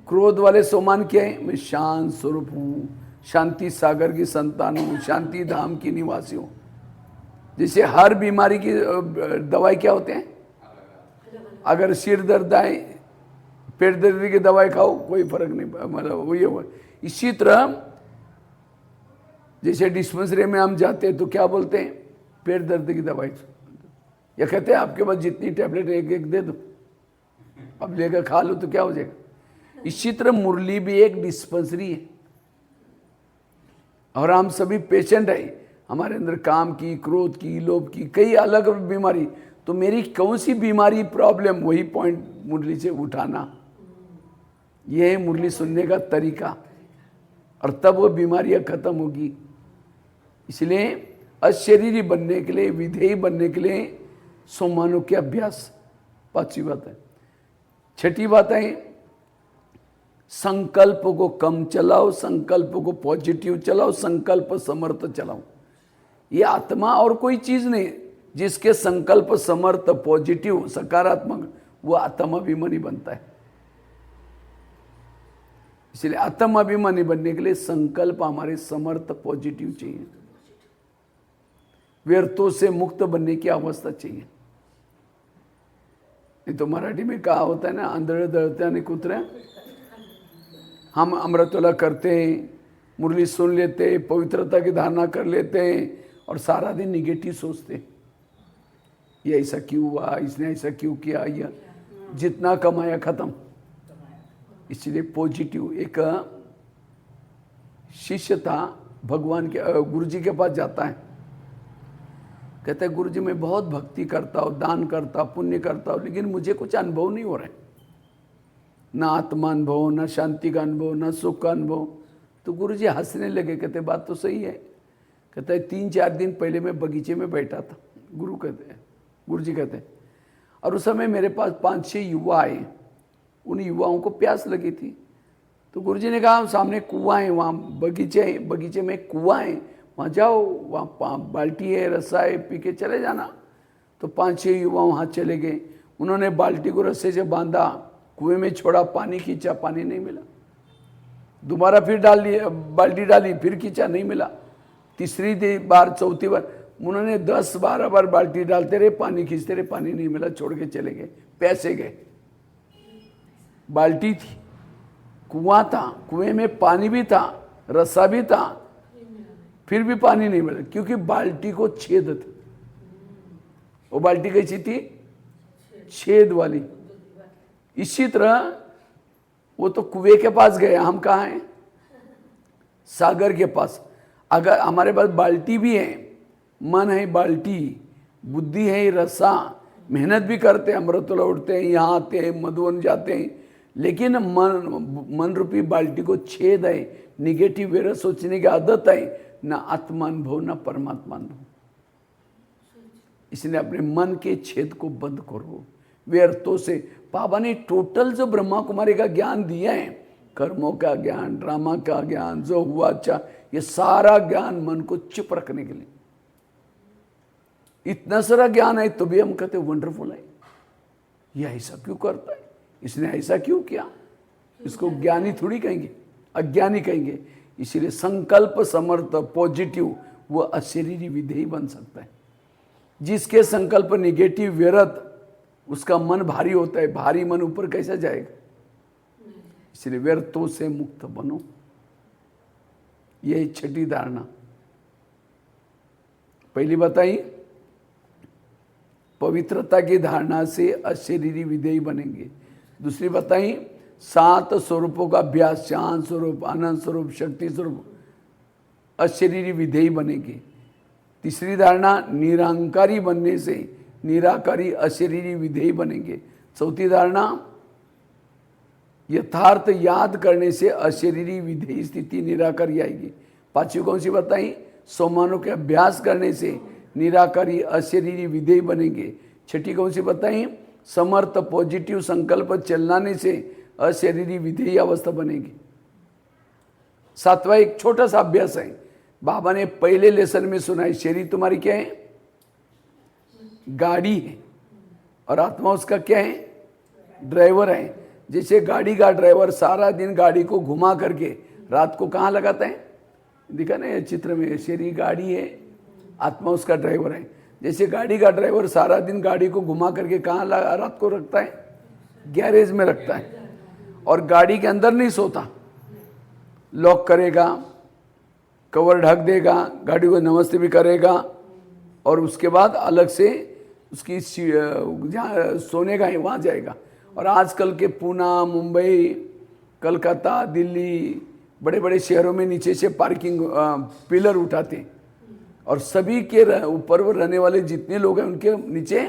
क्रोध वाले सोमान क्या है, मैं शांत स्वरूप हूँ, शांति सागर की संतान हूँ, शांति धाम की निवासी हूँ। जैसे हर बीमारी की दवाई क्या होते हैं, अगर सिर दर्द आए, पेट दर्द की दवाई खाओ, कोई फर्क नहीं, मतलब वही हुआ। इसी तरह जैसे डिस्पेंसरी में हम जाते हैं तो क्या बोलते हैं, पेट दर्द की दवाई, या कहते हैं आपके पास जितनी टैबलेट एक एक दे दो, अब लेकर खा लो तो क्या हो जाएगा। इसी तरह मुरली भी एक डिस्पेंसरी है और हम सभी पेशेंट है। हमारे अंदर काम की, क्रोध की, लोभ की, कई अलग बीमारी। तो मेरी कौन सी बीमारी प्रॉब्लम, वही पॉइंट मुरली से उठाना, यह है मुरली सुनने का तरीका, और तब वो बीमारियां खत्म होगी। इसलिए अशरीरी बनने के लिए, विधेयी बनने के लिए सोमानों के अभ्यास 5वीं बात है। 6ठी बात है संकल्प को कम चलाओ, संकल्प को पॉजिटिव चलाओ, संकल्प समर्थ चलाओ। ये आत्मा और कोई चीज नहीं, जिसके संकल्प समर्थ, पॉजिटिव, सकारात्मक, वो आत्माभिमानी बनता है। इसलिए आत्माभिमानी बनने के लिए संकल्प हमारे समर्थ, पॉजिटिव चाहिए। व्यर्थों से मुक्त बनने की अवस्था चाहिए। नहीं तो मराठी में कहा होता है ना, आंधळे दळत्याने कुत्रे। हम अमृतवेला करते हैं, मुरली सुन लेते हैं, पवित्रता की धारणा कर लेते हैं, और सारा दिन निगेटिव सोचते हैं, ये ऐसा क्यों हुआ, इसने ऐसा क्यों किया, यह जितना कमाया खत्म। इसलिए पॉजिटिव। एक शिष्य था, भगवान के गुरुजी के पास जाता है, कहता है गुरुजी मैं बहुत भक्ति करता हूँ, दान करता हूँ, पुण्य करता हूँ, लेकिन मुझे कुछ अनुभव नहीं हो रहा है। ना आत्मा अनुभव, ना शांति का अनुभव, ना सुख का अनुभव। तो गुरुजी हंसने लगे, कहते बात तो सही है। कहता है 3-4 दिन पहले मैं बगीचे में बैठा था, गुरुजी कहते हैं, और उस समय मेरे पास 5-6 युवा आए। उन युवाओं को प्यास लगी थी, तो गुरुजी ने कहा सामने कुआं है, वहाँ बगीचे में कुआं है, वहाँ जाओ, वहाँ बाल्टी है, रस्सा है, पी के चले जाना। तो 5-6 युवा वहाँ चले गए। उन्होंने बाल्टी को रस्से से बांधा, कुएं में छोड़ा, पानी खींचा, पानी नहीं मिला। दोबारा फिर बाल्टी डाली, फिर खींचा, नहीं मिला। तीसरी बार, चौथी बार, उन्होंने 10-12 बार बाल्टी डालते रहे, पानी खींचते रहे, पानी नहीं मिला, छोड़ के चले गए, पैसे गए। बाल्टी थी, कुआं था, कुएं में पानी भी था, रस्सा भी था, फिर भी पानी नहीं मिला, क्योंकि बाल्टी को छेद था। वो बाल्टी कैसी थी? छेद वाली। इसी तरह वो तो कुएं के पास गए, हम कहाँ हैं? सागर के पास। अगर हमारे पास बाल्टी भी है, मन है बाल्टी, बुद्धि है रस्सा, मेहनत भी करते हैं, अमृत लौटते हैं, यहाँ आते हैं, मधुवन जाते हैं, लेकिन मन रूपी बाल्टी को छेद है, निगेटिव वेर सोचने की आदत है, ना आत्मा अनुभव, ना परमात्मा अनुभव। इसलिए अपने मन के छेद को बंद करो, व्यर्थों से। बाबा ने टोटल जो ब्रह्मा कुमारी का ज्ञान दिया है, कर्मों का ज्ञान, ड्रामा का ज्ञान, जो हुआ अच्छा, ये सारा ज्ञान मन को चुप रखने के लिए। इतना सारा ज्ञान है तो भी हम कहते वंडरफुल है, ये ऐसा क्यों करता है, इसने ऐसा क्यों किया। इसको ज्ञानी थोड़ी कहेंगे, अज्ञानी कहेंगे। इसीलिए संकल्प समर्थ पॉजिटिव वो अशरीरी विधेयी बन सकता है। जिसके संकल्प निगेटिव व्यर्थ, उसका मन भारी होता है, भारी मन ऊपर कैसा जाएगा। इसलिए व्यर्थों से मुक्त बनो, यही छठी धारणा। पहली बताई, पवित्रता की धारणा से अशरीरी विधेयी बनेंगे। दूसरी बताई, 7 स्वरूपों का अभ्यास, शांत स्वरूप, आनंद स्वरूप, शक्ति स्वरूप, अशरीरी विधेयी बनेंगे। तीसरी धारणा, निरंकारी बनने से निराकारी अशरीरी विधेयी बनेंगे। चौथी धारणा, यथार्थ याद करने से अशरीरी विधेयी स्थिति निराकारी आएगी। पांचवी कौन सी बताई? सोमानों के अभ्यास करने से निराकारी अशरीरी विधेयी बनेंगे। छठी कौन सी बताई? समर्थ पॉजिटिव संकल्प चलाने से अशरीरी विधेयी अवस्था बनेगी। सातवां एक छोटा सा अभ्यास है, बाबा ने पहले लेसन में सुना है। शरीर तुम्हारी क्या है? गाड़ी है, और आत्मा उसका क्या है? ड्राइवर है। जैसे गाड़ी का ड्राइवर सारा दिन गाड़ी को घुमा करके रात को कहाँ लगाता है, दिखा ना ये चित्र में, शरीर गाड़ी है, आत्मा उसका ड्राइवर है। जैसे गाड़ी का ड्राइवर सारा दिन गाड़ी को घुमा करके कहाँ रात को रखता है? गैरेज में रखता है, और गाड़ी के अंदर नहीं सोता, लॉक करेगा, कवर ढक देगा, गाड़ी को नमस्ते भी करेगा, और उसके बाद अलग से उसकी जहाँ सोने का है वहाँ जाएगा। और आजकल के पूना, मुंबई, कलकत्ता, दिल्ली, बड़े बड़े शहरों में नीचे से पार्किंग पिलर उठाते हैं, और सभी के ऊपर रहने वाले जितने लोग हैं उनके नीचे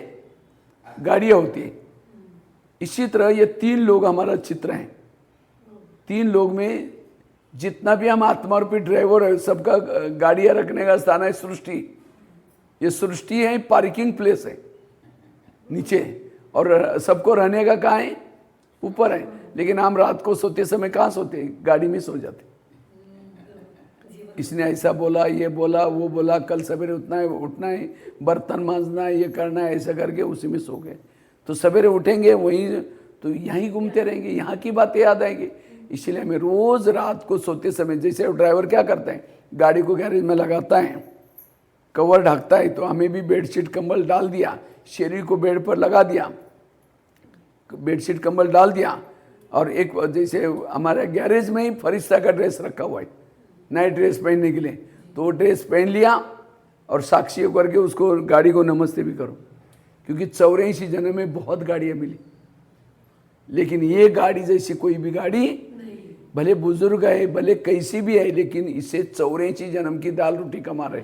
गाड़ियाँ होती है। इसी तरह ये 3 लोग हमारा चित्र हैं। 3 लोग में जितना भी हम आत्मा रूपी ड्राइवर है, सबका गाड़ियाँ रखने का स्थान है सृष्टि। ये सृष्टि है, पार्किंग प्लेस है नीचे, और सबको रहने का कहाँ है? ऊपर है। लेकिन हम रात को सोते समय कहाँ सोते? गाड़ी में सो जाते। इसने ऐसा बोला, ये बोला, वो बोला, कल सवेरे उठना है, बर्तन मांजना है, ये करना है, ऐसा करके उसी में सो गए। तो सवेरे उठेंगे वहीं, तो यहीं घूमते रहेंगे, यहाँ की बातें याद आएंगी। इसलिए हमें रोज रात को सोते समय, जैसे ड्राइवर क्या करता है, गाड़ी को गैरेज में लगाता है, कवर ढकता है, तो हमें भी बेडशीट कंबल डाल दिया, शरीर को बेड पर लगा दिया, बेडशीट कंबल डाल दिया, और एक जैसे हमारे गैरेज में ही फरिश्ता का ड्रेस रखा हुआ है नाइट ड्रेस पहनने के लिए, तो वो ड्रेस पहन लिया और साक्षी करके उसको गाड़ी को नमस्ते भी करो। क्योंकि 84 जन्म में बहुत गाड़ियाँ मिली, लेकिन ये गाड़ी जैसी कोई भी गाड़ी, भले बुजुर्ग है, भले कैसी भी है, लेकिन इसे 84 जन्म की दाल रोटी कमा रहे।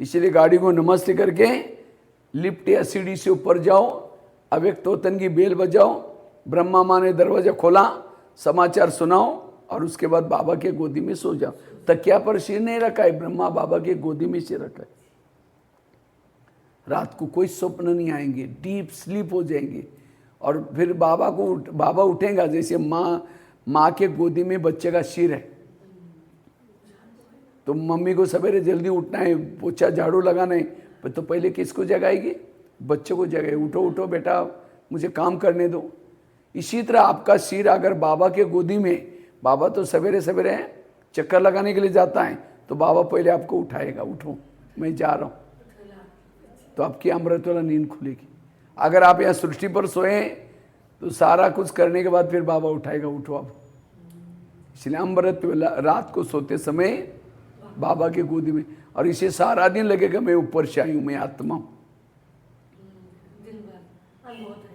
इसलिए गाड़ी को नमस्ते करके लिफ्ट या सीढ़ी से ऊपर जाओ, अव्यक्त वतन की बेल बजाओ, ब्रह्मा माँ ने दरवाजा खोला, समाचार सुनाओ और उसके बाद बाबा के गोदी में सो जाओ। तकिया पर सिर नहीं रखा है, ब्रह्मा बाबा के गोदी में सिर रखा है। रात को कोई स्वप्न नहीं आएंगे, डीप स्लीप हो जाएंगे। और फिर बाबा उठेगा, जैसे माँ के गोदी में बच्चे का सिर है, तो मम्मी को सवेरे जल्दी उठना है, पोछा झाड़ू लगाना है, तो पहले किसको जगाएगी? बच्चों को जगाए, उठो उठो बेटा मुझे काम करने दो। इसी तरह आपका सिर अगर बाबा के गोदी में, बाबा तो सवेरे सवेरे चक्कर लगाने के लिए जाता है, तो बाबा पहले आपको उठाएगा, उठो मैं जा रहा हूँ, तो आपकी अमृत वाला नींद खुलेगी। अगर आप यहाँ सृष्टि पर सोए तो सारा कुछ करने के बाद फिर बाबा उठाएगा, उठो आप। इसलिए अमृत वाला रात को सोते समय बाबा के गोदी में, और इसे सारा दिन लगेगा मैं ऊपर से आई हूँ, मैं आत्मा हूँ,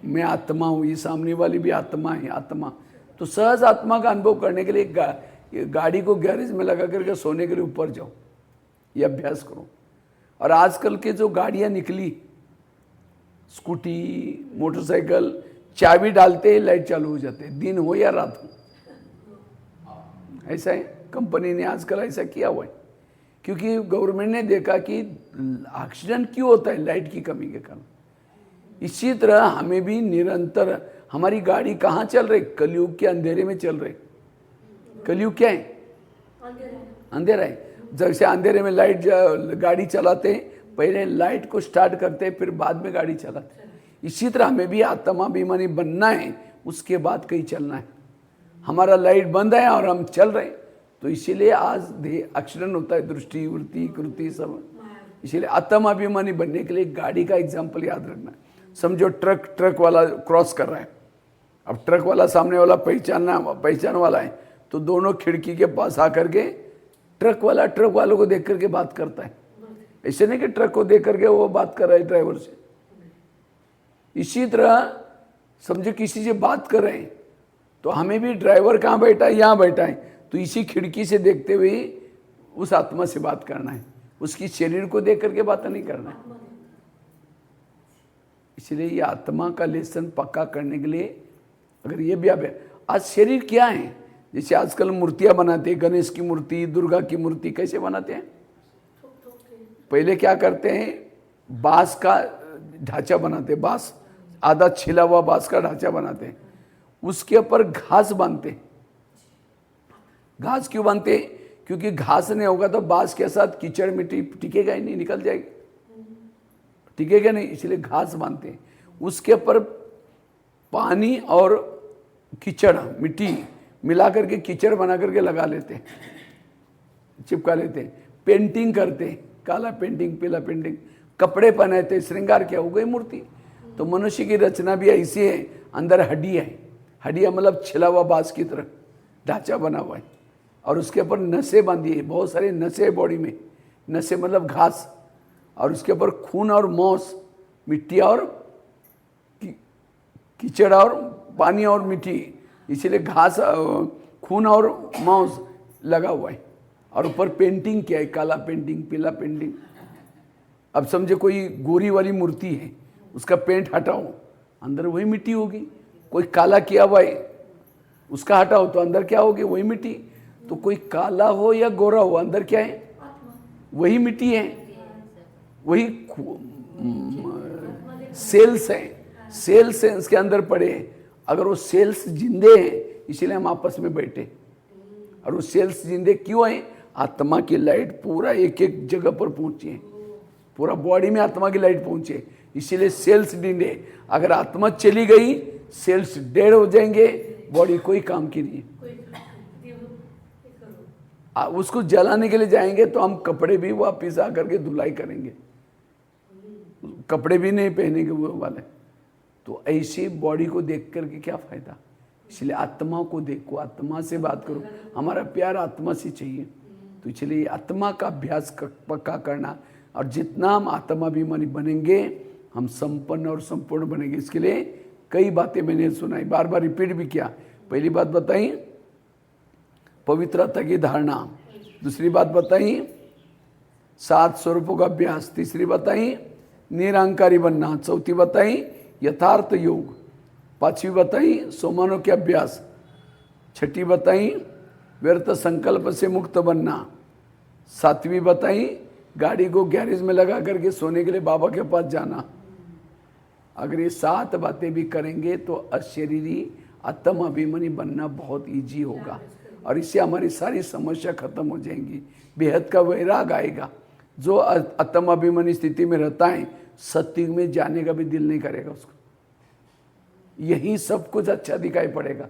मैं आत्मा हूँ, ये सामने वाली भी आत्मा है, आत्मा। तो सहज आत्मा का अनुभव करने के लिए गाड़ी को गैरेज में लगा करके सोने के लिए ऊपर जाओ, ये अभ्यास करो। और आजकल के जो गाड़ियाँ निकली, स्कूटी मोटरसाइकिल, चाबी डालते ही लाइट चालू हो जाते, दिन हो या रात हो, ऐसा है। कंपनी ने आजकल ऐसा किया हुआ है, क्योंकि गवर्नमेंट ने देखा कि एक्सीडेंट क्यों होता है, लाइट की कमी के कारण। इसी तरह हमें भी निरंतर, हमारी गाड़ी कहाँ चल रही? कलयुग के अंधेरे में चल रही। कलयुग क्या है? अंधेरा है। जैसे अंधेरे में लाइट गाड़ी चलाते हैं, पहले लाइट को स्टार्ट करते हैं, फिर बाद में गाड़ी चलाते हैं। इसी तरह हमें भी आत्माभिमानी बनना है, उसके बाद कहीं चलना है। हमारा लाइट बंद है और हम चल रहे हैं, तो इसीलिए आज एक्सीडेंट होता है, दृष्टि वृत्ति कृति सब। इसीलिए आत्माभिमानी बनने के लिए गाड़ी का एग्जाम्पल याद रखना है। समझो ट्रक वाला क्रॉस कर रहा है, अब ट्रक वाला सामने वाला पहचान वाला है, तो दोनों खिड़की के पास आकर के ट्रक वालों को देख करके बात करता है। ऐसे नहीं कि ट्रक को देख करके वो बात कर रहा है ड्राइवर से। इसी तरह समझो किसी से बात कर रहे हैं, तो हमें भी ड्राइवर कहाँ बैठा है? यहाँ बैठा है, तो इसी खिड़की से देखते हुए उस आत्मा से बात करना है, उसकी शरीर को देख करके बात नहीं करना है। इसलिए ये आत्मा का लेसन पक्का करने के लिए अगर ये भी आज शरीर क्या है, जैसे आजकल मूर्तियां बनाते हैं, गणेश की मूर्ति, दुर्गा की मूर्ति कैसे बनाते हैं? पहले क्या करते हैं, बांस का ढांचा बनाते, बांस आधा छिला हुआ बांस का ढांचा बनाते हैं, उसके ऊपर घास बांधते। घास क्यों बांधते? क्योंकि घास नहीं होगा तो बांस के साथ कीचड़ मिट्टी टिकेगा ही नहीं, निकल जाएगी, टिकेगा नहीं, इसलिए घास बांधते हैं। उसके ऊपर पानी और कीचड़ मिट्टी मिला करके कीचड़ बना करके लगा लेते हैं, चिपका लेते हैं। पेंटिंग करते हैं, काला पेंटिंग, पीला पेंटिंग, कपड़े पहनाते, श्रृंगार किया, हो गई मूर्ति। तो मनुष्य की रचना भी ऐसी है, अंदर हड्डी है, हड्डियाँ मतलब छिला हुआ बांस की तरह ढांचा बना हुआ है, और उसके ऊपर नसें बांधी है, बहुत सारे नसें है बॉडी में, नसें मतलब घास, और उसके ऊपर खून और मौस, मिट्टी और कीचड़ और पानी और मिट्टी, इसीलिए घास, खून और मांस लगा हुआ है, और ऊपर पेंटिंग किया है, काला पेंटिंग, पीला पेंटिंग। अब समझे कोई गोरी वाली मूर्ति है, उसका पेंट हटाओ, अंदर वही मिट्टी होगी। कोई काला किया हुआ है, उसका हटाओ तो अंदर क्या होगी? वही मिट्टी। तो कोई काला हो या गोरा हो, अंदर क्या है? वही मिट्टी है, वही सेल्स हैं, सेल्स हैं उसके अंदर पड़े हैं। अगर वो सेल्स जिंदे हैं, इसीलिए हम आपस में बैठे, और वो सेल्स जिंदे क्यों हैं? आत्मा की लाइट पूरा एक एक जगह पर पहुंची है, पूरा बॉडी में आत्मा की लाइट पहुंचे, इसीलिए सेल्स जिंदे। अगर आत्मा चली गई, सेल्स डेड हो जाएंगे, बॉडी कोई काम की नहीं है। उसको जलाने के लिए जाएंगे तो हम कपड़े भी वापिस आकर के धुलाई करेंगे, कपड़े भी नहीं पहनेंगे वो वाले। तो ऐसी बॉडी को देख करके क्या फायदा? इसलिए आत्मा को देखो, आत्मा से बात करो, हमारा प्यार आत्मा से चाहिए। तो इसलिए आत्मा का अभ्यास पक्का करना, और जितना हम आत्माभिमानी बनेंगे, हम संपन्न और संपूर्ण बनेंगे। इसके लिए कई बातें मैंने सुनाई, बार बार रिपीट भी किया। पहली बात बताई पवित्रता की धारणा, दूसरी बात बताई 7 स्वरूपों का अभ्यास, तीसरी बताई निरंकारी बनना, चौथी बताई यथार्थ योग, पांचवी बताई सोमानों के अभ्यास, छठी बताई व्यर्थ संकल्प से मुक्त बनना, सातवीं बताई गाड़ी को गैरेज में लगा करके सोने के लिए बाबा के पास जाना। अगर ये 7 बातें भी करेंगे तो अशरीरी आत्म अभिमानी बनना बहुत इजी होगा और इससे हमारी सारी समस्या खत्म हो जाएंगी। बेहद का वैराग आएगा। जो आत्म अभिमानी स्थिति में रहता है सत्युग में जाने का भी दिल नहीं करेगा उसको। यही सब कुछ अच्छा दिखाई पड़ेगा।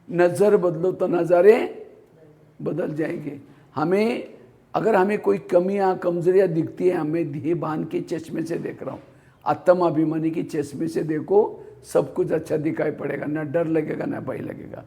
नज़र बदलो तो नज़ारे बदल जाएंगे। अगर हमें कोई कमियां कमजोरियां दिखती है, हमें ध्येय बांध के चश्मे से देख रहा हूँ, आत्म अभिमानी की चश्मे से देखो, सब कुछ अच्छा दिखाई पड़ेगा, ना डर लगेगा ना भय लगेगा।